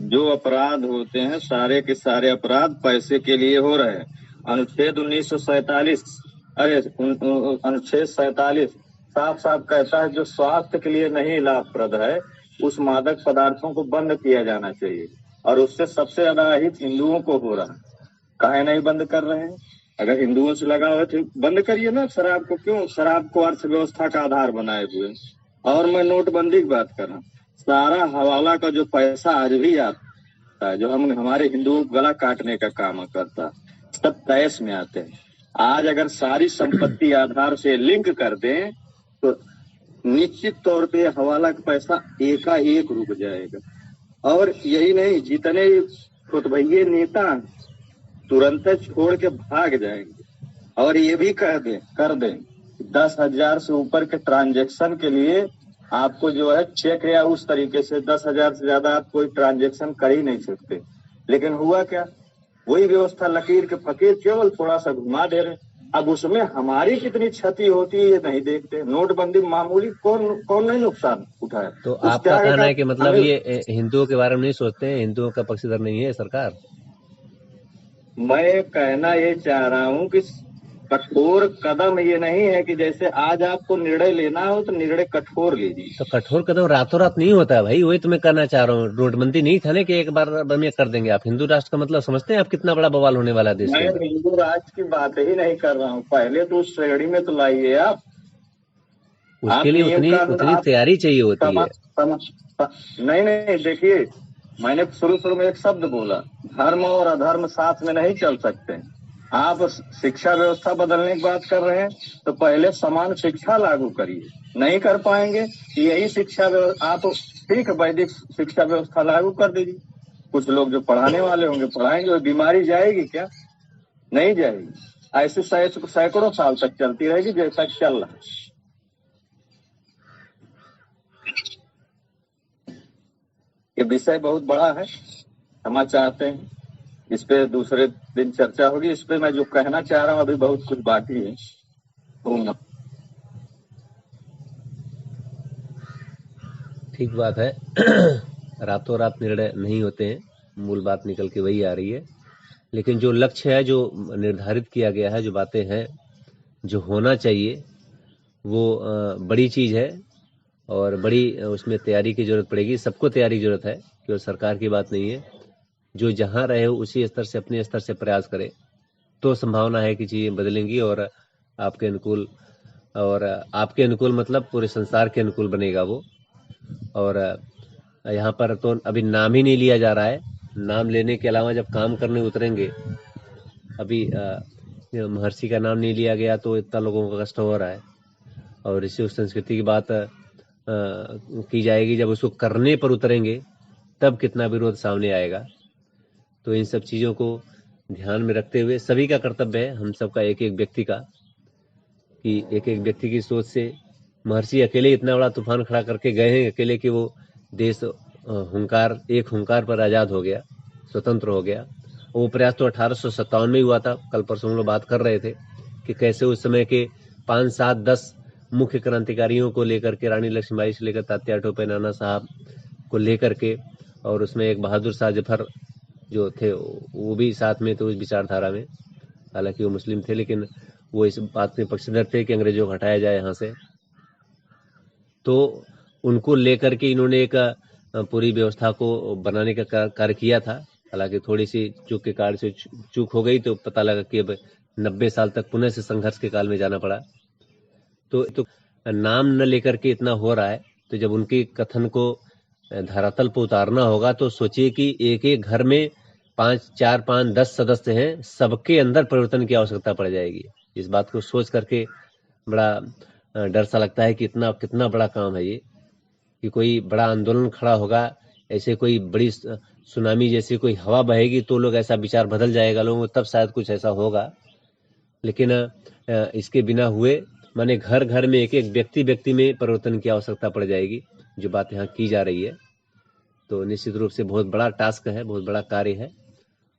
जो अपराध होते हैं सारे के सारे अपराध पैसे के लिए हो रहे हैं। अनुच्छेद 1947, अरे अनुच्छेद 47 साफ साफ कहता है, जो स्वास्थ्य के लिए नहीं लाभप्रद है उस मादक पदार्थों को बंद किया जाना चाहिए। और उससे सबसे ज्यादा अहित हिंदुओं को हो रहा है। काहे नहीं बंद कर रहे हैं? अगर हिंदुओं से लगा हो तो बंद करिए ना शराब को। क्यों? शराब को अर्थव्यवस्था का आधार बनाए हुए। और मैं नोटबंदी की बात कर रहा हूँ, सारा हवाला का जो पैसा आज भी आता है, जो हमारे हिंदुओं को गला काटने का काम करता, सब तैश में आते हैं। आज अगर सारी संपत्ति आधार से लिंक कर दें तो निश्चित तौर पे हवाला का पैसा एकाएक रुक जाएगा। और यही नहीं, जितने खुतबैये नेता तुरंत छोड़ के भाग जाएंगे। और ये भी कर दें 10,000 से ऊपर के ट्रांजैक्शन के लिए आपको जो है चेक या उस तरीके से 10,000 से ज्यादा आप कोई ट्रांजैक्शन कर ही नहीं सकते। लेकिन हुआ क्या, वही व्यवस्था लकीर के फकीर केवल थोड़ा सा घुमा दे रहे। अब उसमें हमारी कितनी क्षति होती है ये नहीं देखते। नोटबंदी मामूली कौन नहीं नुकसान उठाए। तो आपका कहना है कि मतलब ये हिंदुओं के बारे में नहीं सोचते हैं, हिंदुओं का पक्षधर नहीं है सरकार? मैं कहना ये चाह रहा हूँ कि कठोर कदम ये नहीं है कि जैसे आज आपको निर्णय लेना हो तो निर्णय कठोर लीजिए। तो कठोर कदम रातों रात नहीं होता है भाई, वही तो मैं कहना चाह रहा हूँ। नोटबंदी नहीं था ना कि एक बार में कर देंगे। आप हिंदू राष्ट्र का मतलब समझते हैं आप कितना बड़ा बवाल होने वाला है देश मैं में? हिंदू राष्ट्र की बात ही नहीं कर रहा हूँ, पहले तो उस श्रेणी में तो लाइए आप। उसके लिए उतनी तैयारी चाहिए होती है। नहीं, देखिए मैंने शुरू में एक शब्द बोला, धर्म और अधर्म साथ में नहीं चल सकते। आप शिक्षा व्यवस्था बदलने की बात कर रहे हैं तो पहले समान शिक्षा लागू करिए। नहीं कर पाएंगे, यही शिक्षा आप ठीक वैदिक शिक्षा व्यवस्था लागू कर दीजिए। कुछ लोग जो पढ़ाने वाले होंगे पढ़ाएंगे, और बीमारी जाएगी क्या? नहीं जाएगी। ऐसे सैकड़ों साल तक चलती रहेगी जैसा चल रहा है। ये विषय बहुत बड़ा है, क्षमा चाहते हैं, इस पे दूसरे दिन चर्चा होगी। इस पे मैं जो कहना चाह रहा हूँ अभी बहुत कुछ बाकी है। ठीक बात है। रातों रात निर्णय नहीं होते हैं, मूल बात निकल के वही आ रही है। लेकिन जो लक्ष्य है, जो निर्धारित किया गया है, जो बातें हैं, जो होना चाहिए, वो बड़ी चीज है। और बड़ी उसमें तैयारी की जरूरत पड़ेगी। सबको तैयारी की जरूरत है, केवल सरकार की बात नहीं है। जो जहां रहे उसी स्तर से, अपने स्तर से प्रयास करे तो संभावना है कि चीजें बदलेंगी और आपके अनुकूल, और आपके अनुकूल मतलब पूरे संसार के अनुकूल बनेगा वो। और यहाँ पर तो अभी नाम ही नहीं लिया जा रहा है। नाम लेने के अलावा जब काम करने उतरेंगे, अभी महर्षि का नाम नहीं लिया गया तो इतना लोगों को कष्ट हो रहा है। और इसी उस संस्कृति की बात की जाएगी, जब उसको करने पर उतरेंगे तब कितना विरोध सामने आएगा। तो इन सब चीजों को ध्यान में रखते हुए सभी का कर्तव्य है, हम सबका, एक एक व्यक्ति का, कि एक एक व्यक्ति की सोच से महर्षि अकेले इतना बड़ा तूफान खड़ा करके गए हैं अकेले, कि वो देश एक हुंकार पर आजाद हो गया, स्वतंत्र हो गया। वो प्रयास तो 1857 में हुआ था। कल परसों हम लोग बात कर रहे थे कि कैसे उस समय के 5, 7, 10 मुख्य क्रांतिकारियों को लेकर के, रानी लक्ष्मीबाई से लेकर तात्या टोपे, नाना साहब को लेकर के, और उसमें एक बहादुर शाह जफर जो थे वो भी साथ में थे उस विचारधारा में। हालांकि वो मुस्लिम थे, लेकिन वो इस बात में पक्षधर थे कि अंग्रेजों को हटाया जाए यहाँ से। तो उनको लेकर के इन्होंने एक पूरी व्यवस्था को बनाने का कार्य किया था। हालांकि थोड़ी सी चूक के कारण से चूक हो गई, तो पता लगा कि अब 90 साल तक पुनः से संघर्ष के काल में जाना पड़ा। तो नाम न लेकर के इतना हो रहा है, तो जब उनके कथन को धरातल पर उतारना होगा तो सोचिए कि एक एक घर में 5, 4, 5, 10 सदस्य हैं, सबके अंदर परिवर्तन की आवश्यकता पड़ जाएगी। इस बात को सोच करके बड़ा डर सा लगता है कि कितना बड़ा काम है ये, कि कोई बड़ा आंदोलन खड़ा होगा, ऐसे कोई बड़ी सुनामी जैसी कोई हवा बहेगी तो लोग ऐसा विचार बदल जाएगा लोगों को, तब शायद कुछ ऐसा होगा। लेकिन इसके बिना हुए माने घर घर में एक एक व्यक्ति में परिवर्तन की आवश्यकता पड़ जाएगी, जो बात यहाँ की जा रही है। तो निश्चित रूप से बहुत बड़ा टास्क है, बहुत बड़ा कार्य है,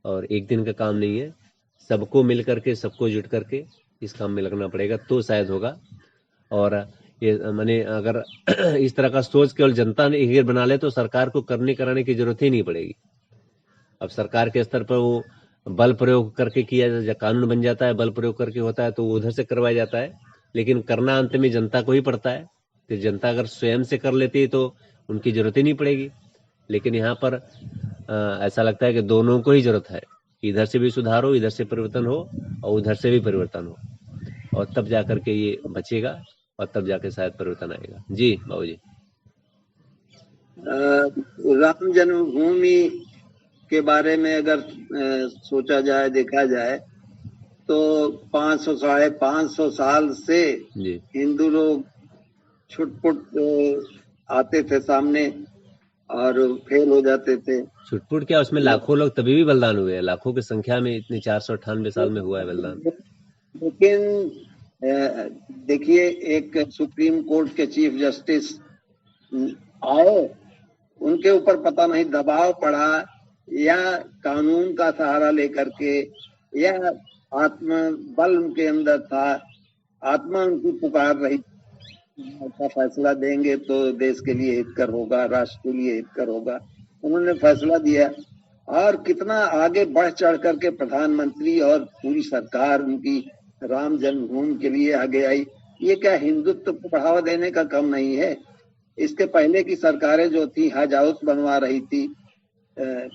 और एक दिन का काम नहीं है। सबको मिल करके, सबको जुट करके इस काम में लगना पड़ेगा तो शायद होगा। और ये माने अगर इस तरह का सोच केवल जनता ने एक बना ले तो सरकार को कराने की जरूरत ही नहीं पड़ेगी। अब सरकार के स्तर पर वो बल प्रयोग करके किया जाता है, कानून बन जाता है, बल प्रयोग करके होता है तो उधर से करवाया जाता है, लेकिन करना अंत में जनता को ही पड़ता है। तो जनता अगर स्वयं से कर लेती है तो उनकी जरूरत ही नहीं पड़ेगी। लेकिन यहाँ पर ऐसा लगता है कि दोनों को ही जरूरत है, इधर से भी सुधार हो, इधर से परिवर्तन हो और उधर से भी परिवर्तन हो, और तब जाकर के ये बचेगा और तब जाके शायद परिवर्तन आएगा। जी बाबूजी। राम जन्मभूमि के बारे में अगर सोचा जाए, देखा जाए तो 500 साढ़े 500 साल से हिंदू लोग छुटपुट आते थे सामने और फेल हो जाते थे। छुटपुट क्या, उसमें लाखों लोग तभी भी बलिदान हुए हैं, लाखों की संख्या में, इतनी 498 साल में हुआ है बलिदान। लेकिन देखिए, एक सुप्रीम कोर्ट के चीफ जस्टिस आए, उनके ऊपर पता नहीं दबाव पड़ा या कानून का सहारा लेकर के, या आत्मबल उनके अंदर था, आत्मा उनकी पुकार रही, का फैसला देंगे तो देश के लिए हितकर होगा, राष्ट्र के लिए हितकर होगा। उन्होंने फैसला दिया और कितना आगे बढ़ चढ़ करके प्रधानमंत्री और पूरी सरकार उनकी राम जन्मभूमि के लिए आगे आई। ये क्या हिंदुत्व को बढ़ावा देने का कम नहीं है? इसके पहले की सरकारें जो थी, हज हाउस बनवा रही थी,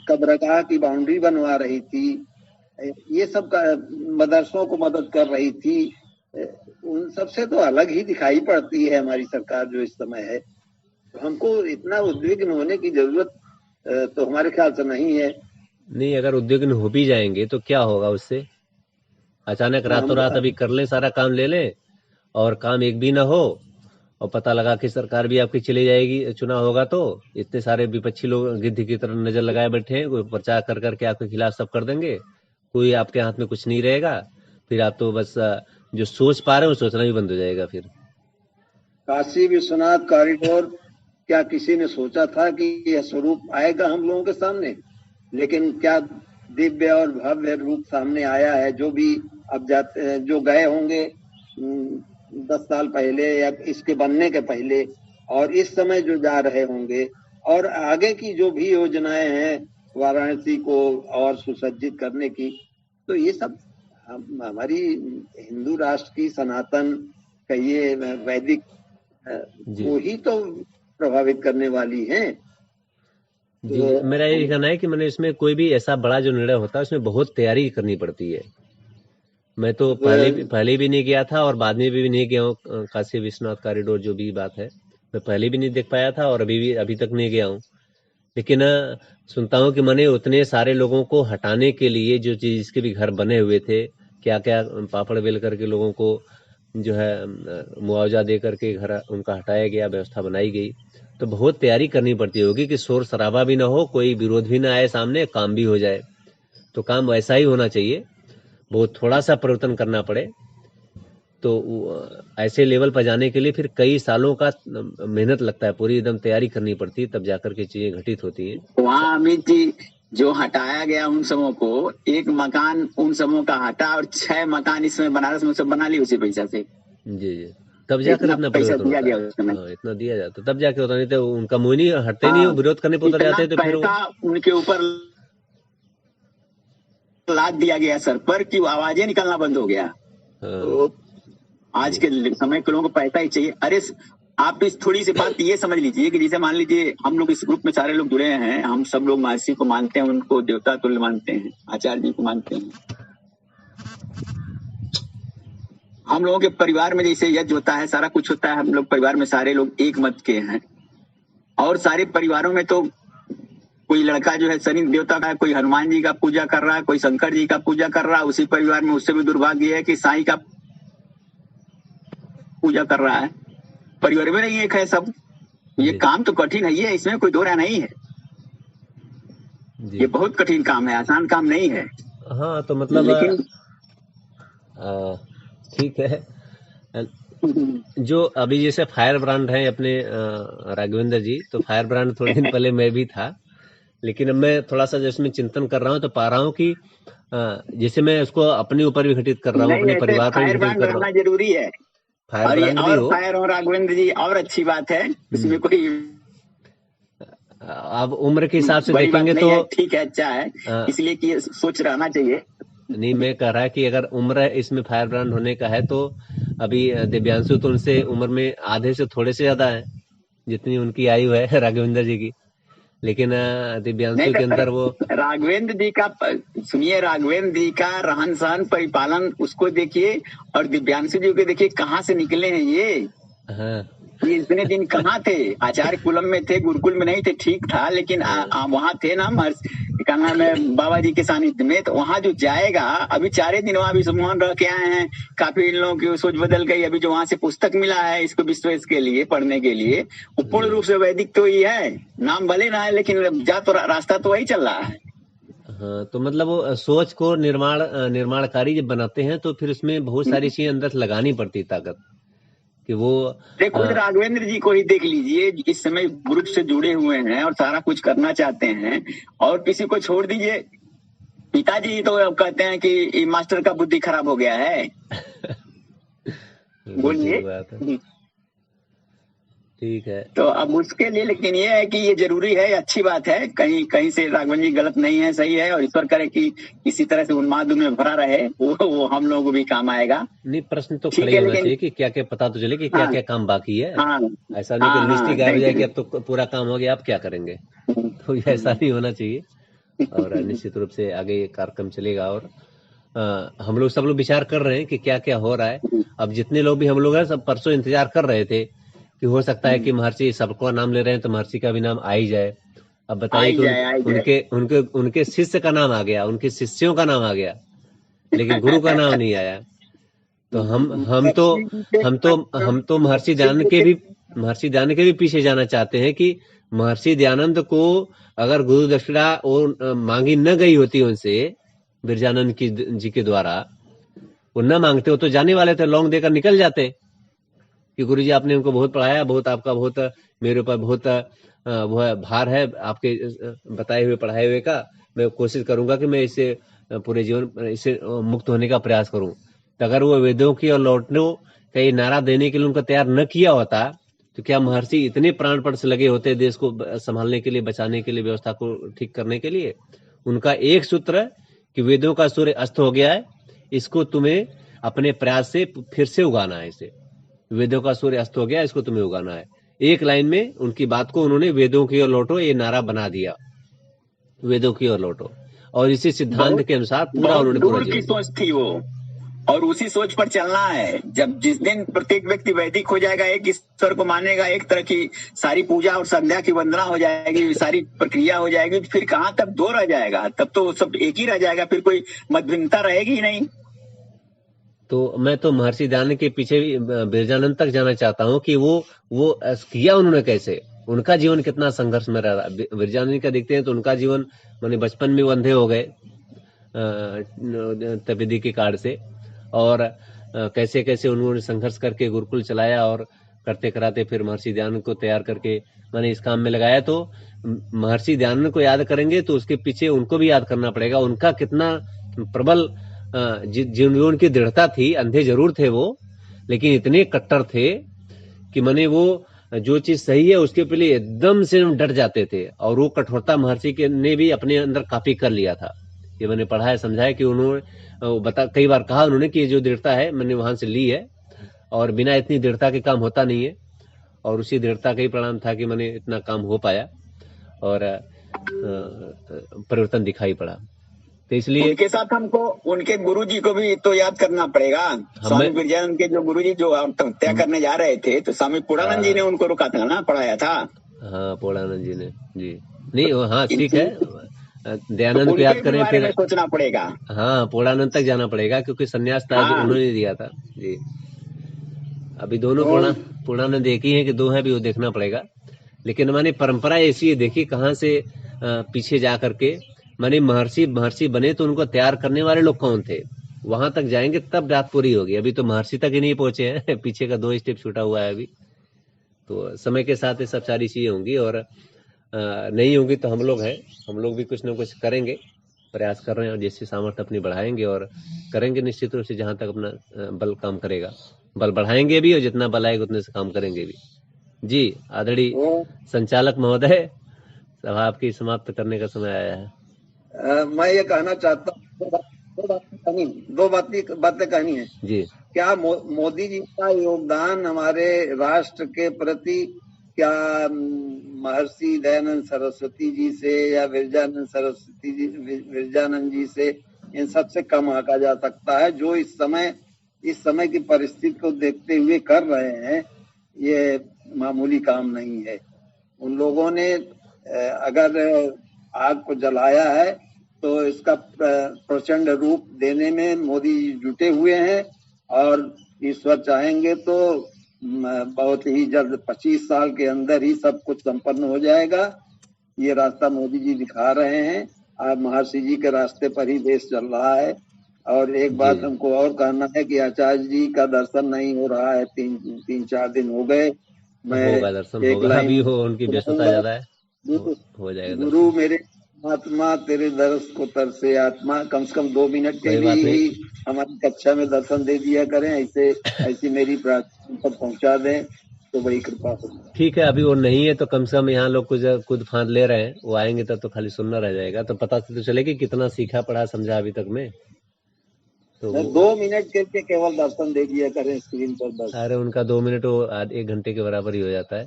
कब्रगाह की बाउंड्री बनवा रही थी, ये सब का मदरसों को मदद कर रही थी, उन सबसे तो अलग ही दिखाई पड़ती है हमारी सरकार जो इस समय है। हमको इतना उद्विग्न होने की जरूरत तो हमारे ख्याल से नहीं है। नहीं, अगर उद्विग्न हो भी जाएंगे तो क्या होगा उससे? अचानक रातों रात अभी कर ले, सारा काम ले ले और काम एक भी ना हो, और पता लगा कि सरकार भी आपकी चली जाएगी, चुनाव होगा तो इतने सारे विपक्षी लोग गिद्ध की तरह नजर लगाए बैठे हैं, कोई प्रचार कर करके आपके खिलाफ सब कर देंगे, कोई आपके हाथ में कुछ नहीं रहेगा, फिर आप तो बस जो सोच पा रहे हो सोचना भी बंद हो जाएगा। फिर काशी विश्वनाथ कॉरिडोर, क्या किसी ने सोचा था कि यह स्वरूप आएगा हम लोगों के सामने? लेकिन क्या दिव्य और भव्य रूप सामने आया है। जो भी अब जाते, जो गए होंगे 10 साल पहले या इसके बनने के पहले, और इस समय जो जा रहे होंगे, और आगे की जो भी योजनाएं हैं वाराणसी को और सुसज्जित करने की, तो ये सब हमारी हिंदू राष्ट्र की सनातन कहिए वैदिक को ही तो प्रभावित करने वाली हैं। जी, मेरा ये कहना है कि मैंने इसमें कोई भी ऐसा बड़ा जो निर्णय होता है उसमें बहुत तैयारी करनी पड़ती है। मैं तो पहले भी नहीं गया था और बाद में भी नहीं गया हूँ। काशी विश्वनाथ कॉरिडोर जो भी बात है, मैं पहले भी नहीं देख पाया था और अभी तक नहीं गया हूँ। लेकिन सुनता हूँ कि मैंने उतने सारे लोगों को हटाने के लिए जो चीज जिसके भी घर बने हुए थे, क्या क्या पापड़ बेल करके लोगों को जो है मुआवजा दे करके घर उनका हटाया गया, व्यवस्था बनाई गई। तो बहुत तैयारी करनी पड़ती होगी कि शोर शराबा भी ना हो, कोई विरोध भी ना आए सामने, काम भी हो जाए। तो काम वैसा ही होना चाहिए, बहुत थोड़ा सा परिवर्तन करना पड़े तो ऐसे लेवल पर जाने के लिए फिर कई सालों का मेहनत लगता है, पूरी एकदम तैयारी करनी पड़ती है, तब जाकर के चीजें घटित होती हैं। वहाँ अमित जी जो हटाया गया उन समूह को, एक मकान उन समूह का हटा और 6 मकान इसमें बनारस में सब बना ली उसी पैसा से। जी जी, तब जाकर इतना इतना पैसा परिवर्तन दिया होता गया है। उस समय। हाँ, इतना दिया जाता तब जाके होता, नहीं तो उनका मुंह नहीं हटते ही नहीं, वो हाँ, विरोध करने पे उतर इतना जाते तो फिर पैसा उनके ऊपर लाद दिया गया सर पर कि वो आवाजें निकलना बंद हो गया। हाँ, तो आज के समय के लोगों को पैसा ही चाहिए। अरे आप इस थोड़ी सी बात ये समझ लीजिए कि जैसे मान लीजिए हम लोग इस ग्रुप में सारे लोग जुड़े हैं, हम सब लोग महर्षि को मानते हैं, उनको देवता तुल्य मानते हैं, आचार्य जी को मानते हैं। हम लोगों के परिवार में जैसे यज्ञ होता है, सारा कुछ होता है, हम लोग परिवार में सारे लोग एक मत के हैं। और सारे परिवारों में तो कोई लड़का जो है शनि देवता का, कोई हनुमान जी का पूजा कर रहा है, कोई शंकर जी का पूजा कर रहा है। उसी परिवार में उससे भी दुर्भाग्य है कि साईं का पूजा कर रहा है। परिवार में नहीं एक है सब। ये जी काम तो कठिन है, ये इसमें कोई दो राय नहीं है। ये जी। बहुत कठिन काम है, आसान काम नहीं है। हाँ, तो मतलब लेकिन ठीक है। जो अभी जैसे फायर ब्रांड है अपने राघवेंद्र जी, तो फायर ब्रांड थोड़े दिन पहले मैं भी था, लेकिन अब मैं थोड़ा सा जिसमें चिंतन कर रहा हूँ तो पा रहा हूँ कि जैसे मैं उसको अपने ऊपर भी घटित कर रहा हूँ, नहीं, अपने ऐसे परिवार पर भी फायर घटित ब्रांड कर रहा रहना हूँ। जरूरी है। फायर और ये ब्रांड भी और हो। फायर हो राघवेंद्र जी, और अच्छी बात है, इसमें कोई अब उम्र के हिसाब से बड़ी बात देखेंगे नहीं तो है, ठीक है, अच्छा है। इसलिए कि ये सोच रहना चाहिए। नहीं, मैं कह रहा है कि अगर उम्र इसमें फायर ब्रांड होने का है तो अभी दिव्यांशु तो उनसे उम्र में आधे से थोड़े से ज्यादा है, जितनी उनकी आयु है राघवेंद्र जी की। लेकिन नहीं दिव्यांशु के अंदर वो राघवेंद्र जी का सुनिए, राघवेंद्र जी का रहन सहन परिपालन उसको देखिए, और दिव्यांशु जी को देखिए कहाँ से निकले हैं ये। हाँ ये इतने दिन कहाँ थे? आचार्य कुलम में थे, गुरुकुल में नहीं थे, ठीक था, लेकिन वहां थे ना क्या नाम है, बाबा जी के सानिध्य में। तो वहां जो जाएगा, अभी 4 दिन वहां विश्वमोहन रह के आए हैं, काफी इन लोगों की सोच बदल गई। अभी जो वहां से पुस्तक मिला है इसको विश्वेश के लिए पढ़ने के लिए, वो पूर्ण रूप से वैदिक तो ही है, नाम भले ना है, लेकिन जा तो रास्ता तो वही चल रहा है। हाँ, तो मतलब वो सोच को निर्माणकारी जब बनाते हैं तो फिर उसमें बहुत सारी चीजें अंदर से लगानी पड़ती ताकत, कि वो खुद राघवेंद्र जी को ही देख लीजिए, इस समय ग्रुप से जुड़े हुए हैं और सारा कुछ करना चाहते हैं, और किसी को छोड़ दीजिए। पिताजी तो कहते हैं कि मास्टर का बुद्धि खराब हो गया है। बोलिए। ठीक है। तो अब उसके लिए, लेकिन ये है कि ये जरूरी है, अच्छी बात है, कहीं कहीं से राघवेंद्र जी गलत नहीं है, सही है। और ईश्वर करे कि इसी तरह से उन्माद में भरा रहे, वो हम लोगों को भी काम आएगा। नहीं, प्रश्न तो खड़े होना चाहिए कि क्या क्या पता तो चले कि क्या क्या काम बाकी है। ऐसा नहीं कि लिस्ट ही गायब हो जाए कि अब तो पूरा काम हो गया, अब क्या करेंगे। तो ऐसा नहीं होना चाहिए, और निश्चित रूप से आगे कार्यक्रम चलेगा। और हम लोग सब लोग विचार कर रहे हैं कि क्या क्या हो रहा है। अब जितने लोग भी हम लोग हैं, सब परसों इंतजार कर रहे थे कि हो सकता है कि महर्षि सबको नाम ले रहे हैं तो महर्षि का भी नाम आ ही जाए। अब बताइए कि उनके शिष्य का नाम आ गया, उनके शिष्यों का नाम आ गया, लेकिन गुरु का नाम नहीं आया। तो हम तो महर्षि दयानंद के भी पीछे जाना चाहते हैं कि महर्षि दयानंद को अगर गुरु दक्षिणा और मांगी न गई होती उनसे, बिरजानंद जी के द्वारा, वो न मांगते हो तो जाने वाले थे, लौंग देकर निकल जाते कि गुरु जी आपने उनको बहुत पढ़ाया, बहुत आपका बहुत मेरे ऊपर बहुत वो भार है आपके बताए हुए पढ़ाए हुए का। मैं कोशिश करूंगा कि मैं इससे पूरे जीवन इससे मुक्त होने का प्रयास करूं। तो अगर वो वेदों की और लौटने का ये नारा देने के लिए उनको तैयार न किया होता तो क्या महर्षि इतने प्राणपण से लगे होते देश को संभालने के लिए, बचाने के लिए, व्यवस्था को ठीक करने के लिए। उनका एक सूत्र कि वेदों का सूर्य अस्त हो गया है, इसको तुम्हें अपने प्रयास से फिर से उगाना है। इसे वेदों का सूर्य अस्त हो गया, इसको तुम्हें उगाना है। एक लाइन में उनकी बात को उन्होंने वेदों की ओर लौटो ये नारा बना दिया, वेदों की ओर लौटो। और इसी सिद्धांत के अनुसार पूरा उन्होंने पूरा की सोच थी वो, और उसी सोच पर चलना है। जब जिस दिन प्रत्येक व्यक्ति वैदिक हो जाएगा, एक ईश्वर को मानेगा, एक तरह की सारी पूजा और संध्या की वंदना हो जाएगी, सारी प्रक्रिया हो जाएगी, फिर कहाँ तक दो रह जाएगा, तब तो सब एक ही रह जाएगा, फिर कोई मतभिन्नता रहेगी ही नहीं। तो मैं तो महर्षि दयानंद के पीछे भी बिरजानंद तक जाना चाहता हूँ कि वो किया उन्होंने कैसे, उनका जीवन कितना संघर्ष में रहा। बिरजानंद का देखते हैं तो उनका जीवन माने बचपन में अंधे हो गए तपेदी के कार्ड से, और कैसे कैसे उन्होंने संघर्ष करके गुरुकुल चलाया, और करते कराते फिर महर्षि दयानंद को तैयार करके मैंने इस काम में लगाया। तो महर्षि दयानंद को याद करेंगे तो उसके पीछे उनको भी याद करना पड़ेगा, उनका कितना प्रबल जीवन की दृढ़ता थी। अंधे जरूर थे वो, लेकिन इतने कट्टर थे कि माने वो जो चीज सही है उसके पहले एकदम से हम डट जाते थे, और वो कठोरता महर्षि के ने भी अपने अंदर कॉपी कर लिया था। ये मैंने पढ़ा है, समझा है कि उन्होंने कई बार कहा उन्होंने कि ये जो दृढ़ता है मैंने वहां से ली है, और बिना इतनी दृढ़ता के काम होता नहीं है, और उसी दृढ़ता का ही परिणाम था कि मैंने इतना काम हो पाया और परिवर्तन दिखाई पड़ा। तो इसलिए उनके साथ हमको उनके गुरुजी को भी तो याद करना पड़ेगा। स्वामी बिरजानंद के जो गुरुजी जो आत्महत्या करने जा रहे थे, तो स्वामी पूर्णानंद जी ने उनको रोका था ना, पढ़ाया था। हाँ, पूर्णानंद जी ने, जी नहीं वो, हाँ ठीक है, दयानंद को याद करें फिर सोचना पड़ेगा। हाँ, पूर्णानंद तक जाना पड़ेगा, क्योंकि संन्यास था जो उन्होंने दिया था जी। अभी दोनों पूर्णानंद एक ही है कि दो है, भी वो देखना पड़ेगा। लेकिन माने परंपरा ऐसी है, देखिए कहाँ से पीछे जा करके माने महर्षि बने तो उनको तैयार करने वाले लोग कौन थे, वहां तक जाएंगे तब बात पूरी होगी। अभी तो महर्षि तक ही नहीं पहुंचे हैं, पीछे का 2 स्टेप छूटा हुआ है अभी। तो समय के साथ ये सब सारी चीजें होंगी, और नहीं होंगी तो हम लोग हैं, हम लोग भी कुछ ना कुछ करेंगे, प्रयास कर रहे हैं, और जैसे सामर्थ्य अपनी बढ़ाएंगे और करेंगे निश्चित रूप से, जहां तक अपना बल काम करेगा, बल बढ़ाएंगे भी, और जितना बल आएगा उतने से काम करेंगे भी। जी आदरणीय संचालक महोदय, सभा आपकी समाप्त करने का समय आया है। मैं ये कहना चाहता हूँ, दो बातें कहनी है जी। क्या मोदी जी का योगदान हमारे राष्ट्र के प्रति क्या महर्षि दयानंद सरस्वती जी से या विरजानंद जी से इन सबसे कम आंका जा सकता है? जो इस समय की परिस्थिति को देखते हुए कर रहे हैं, ये मामूली काम नहीं है। उन लोगों ने अगर आग को जलाया है तो इसका प्रचंड रूप देने में मोदी जी जुटे हुए हैं, और ईश्वर चाहेंगे तो बहुत ही जल्द 25 साल के अंदर ही सब कुछ संपन्न हो जाएगा। ये रास्ता मोदी जी दिखा रहे हैं, अब महर्षि जी के रास्ते पर ही देश चल रहा है। और एक बात हमको और कहना है कि आचार्य जी का दर्शन नहीं हो रहा है, 3-4 दिन हो गए। मैं दर्शन होगा, अभी हो उनकी व्यस्तता ज्यादा है, हो जाएगा। गुरु मेरे आत्मा तेरे दर्श को तरसे आत्मा, कम से कम 2 मिनट के लिए ही हमारी कक्षा में दर्शन दे दिया करें, ऐसी मेरी प्रार्थना तक पहुंचा दें तो बड़ी कृपा होगी। ठीक है, अभी वो नहीं है तो कम से कम यहाँ लोग कुछ खुद फांद ले रहे हैं, वो आएंगे तब तो खाली सुनना रह जाएगा, तो पता तो चलेगी कितना सीखा पढ़ा समझा अभी तक में। तो 2 मिनट के लिए केवल दर्शन दे दिया करें स्क्रीन पर बस। अरे उनका 2 मिनट वो 1 घंटे के बराबर ही हो जाता है।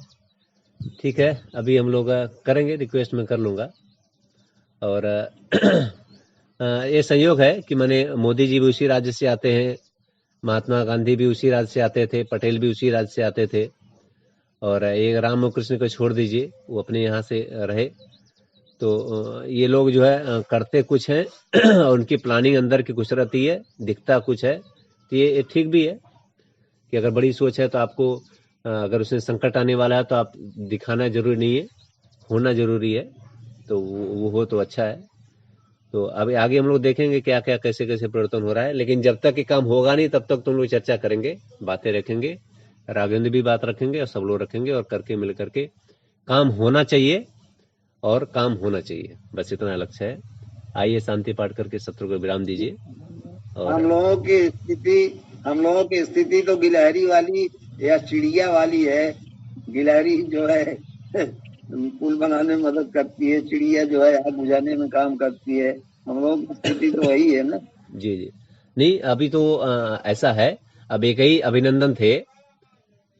ठीक है, अभी हम लोग करेंगे, रिक्वेस्ट में कर लूंगा। और ये संयोग है कि मैंने मोदी जी भी उसी राज्य से आते हैं, महात्मा गांधी भी उसी राज्य से आते थे, पटेल भी उसी राज्य से आते थे, और ये राम कृष्ण को छोड़ दीजिए, वो अपने यहाँ से रहे। तो ये लोग जो है करते कुछ हैं और उनकी प्लानिंग अंदर की कुछ रहती है, दिखता कुछ है। तो ये ठीक भी है कि अगर बड़ी सोच है तो आपको अगर उसमें संकट आने वाला है तो आप दिखाना जरूरी नहीं है, होना जरूरी है, तो वो हो तो अच्छा है। तो अभी आगे हम लोग देखेंगे क्या क्या कैसे कैसे परिवर्तन हो रहा है, लेकिन जब तक ये काम होगा नहीं तब तक तुम लोग चर्चा करेंगे, बातें रखेंगे, राघवेंद्र भी बात रखेंगे और सब लोग रखेंगे, और करके मिल करके काम होना चाहिए, और काम होना चाहिए, बस इतना लक्ष्य है। आइए शांति पाठ करके सत्र को विराम दीजिए। और हम लोगों की स्थिति तो गिलहरी वाली या चिड़िया वाली है। गिलहरी जो है पुल बनाने में मदद करती है, चिड़िया जो है आग बुझाने में काम करती है। हम लोग की स्थिति तो वही है ना। जी जी, नहीं अभी तो ऐसा है, अब एक ही अभिनंदन थे,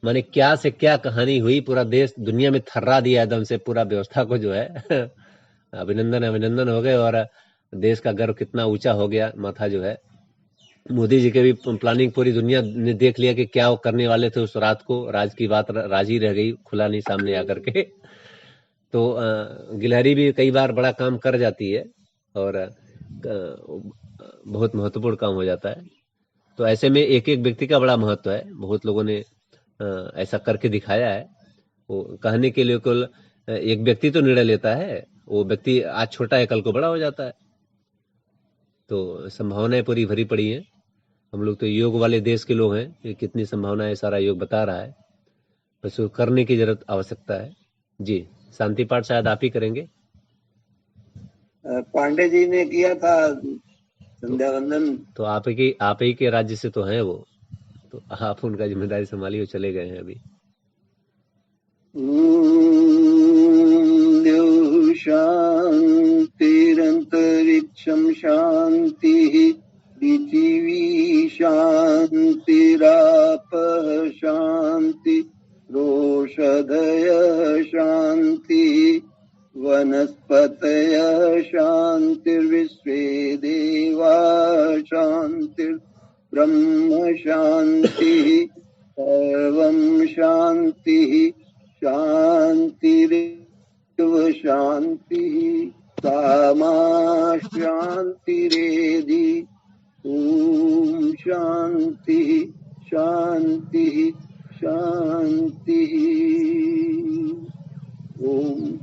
माने क्या से क्या कहानी हुई, पूरा देश दुनिया में थर्रा दिया एकदम से, पूरा व्यवस्था को जो है अभिनंदन हो गए, और देश का गर्व कितना ऊंचा हो गया, माथा जो है। मोदी जी के भी प्लानिंग पूरी दुनिया ने देख लिया कि क्या वो करने वाले थे उस रात को, राज की बात राज ही रह गई, खुला नहीं सामने आकर के। तो गिलहरी भी कई बार बड़ा काम कर जाती है, और बहुत महत्वपूर्ण काम हो जाता है। तो ऐसे में एक एक व्यक्ति का बड़ा महत्व है, बहुत लोगों ने ऐसा करके दिखाया है। वो कहने के लिए केवल एक व्यक्ति तो निर्णय लेता है, वो व्यक्ति आज छोटा है कल को बड़ा हो जाता है। तो संभावनाएं पूरी भरी पड़ी हैं। हम लोग तो योग वाले देश के लोग हैं, कि कितनी संभावनाएं सारा योग बता रहा है, बस वो करने की जरूरत आवश्यकता है। जी, शांति पाठ शायद आप ही करेंगे। पांडे जी ने किया था संध्या वंदन। तो आप ही के राज्य से तो हैं वो, तो आप उनका जिम्मेदारी संभालिए, वो चले गए हैं अभी। शांतिरंतरिक्षम शांति, पृथिवी शांतिरापः शांति, रोषधयः शांति, वनस्पतयः शांतिर्विश्वे देवा शांतिर्ब्रह्म शांतिः, सर्वं शांतिः शांतिरेव शांतिः, सामा शांतिरेधि। ओम शांतिः शांतिः शांतिः। ओम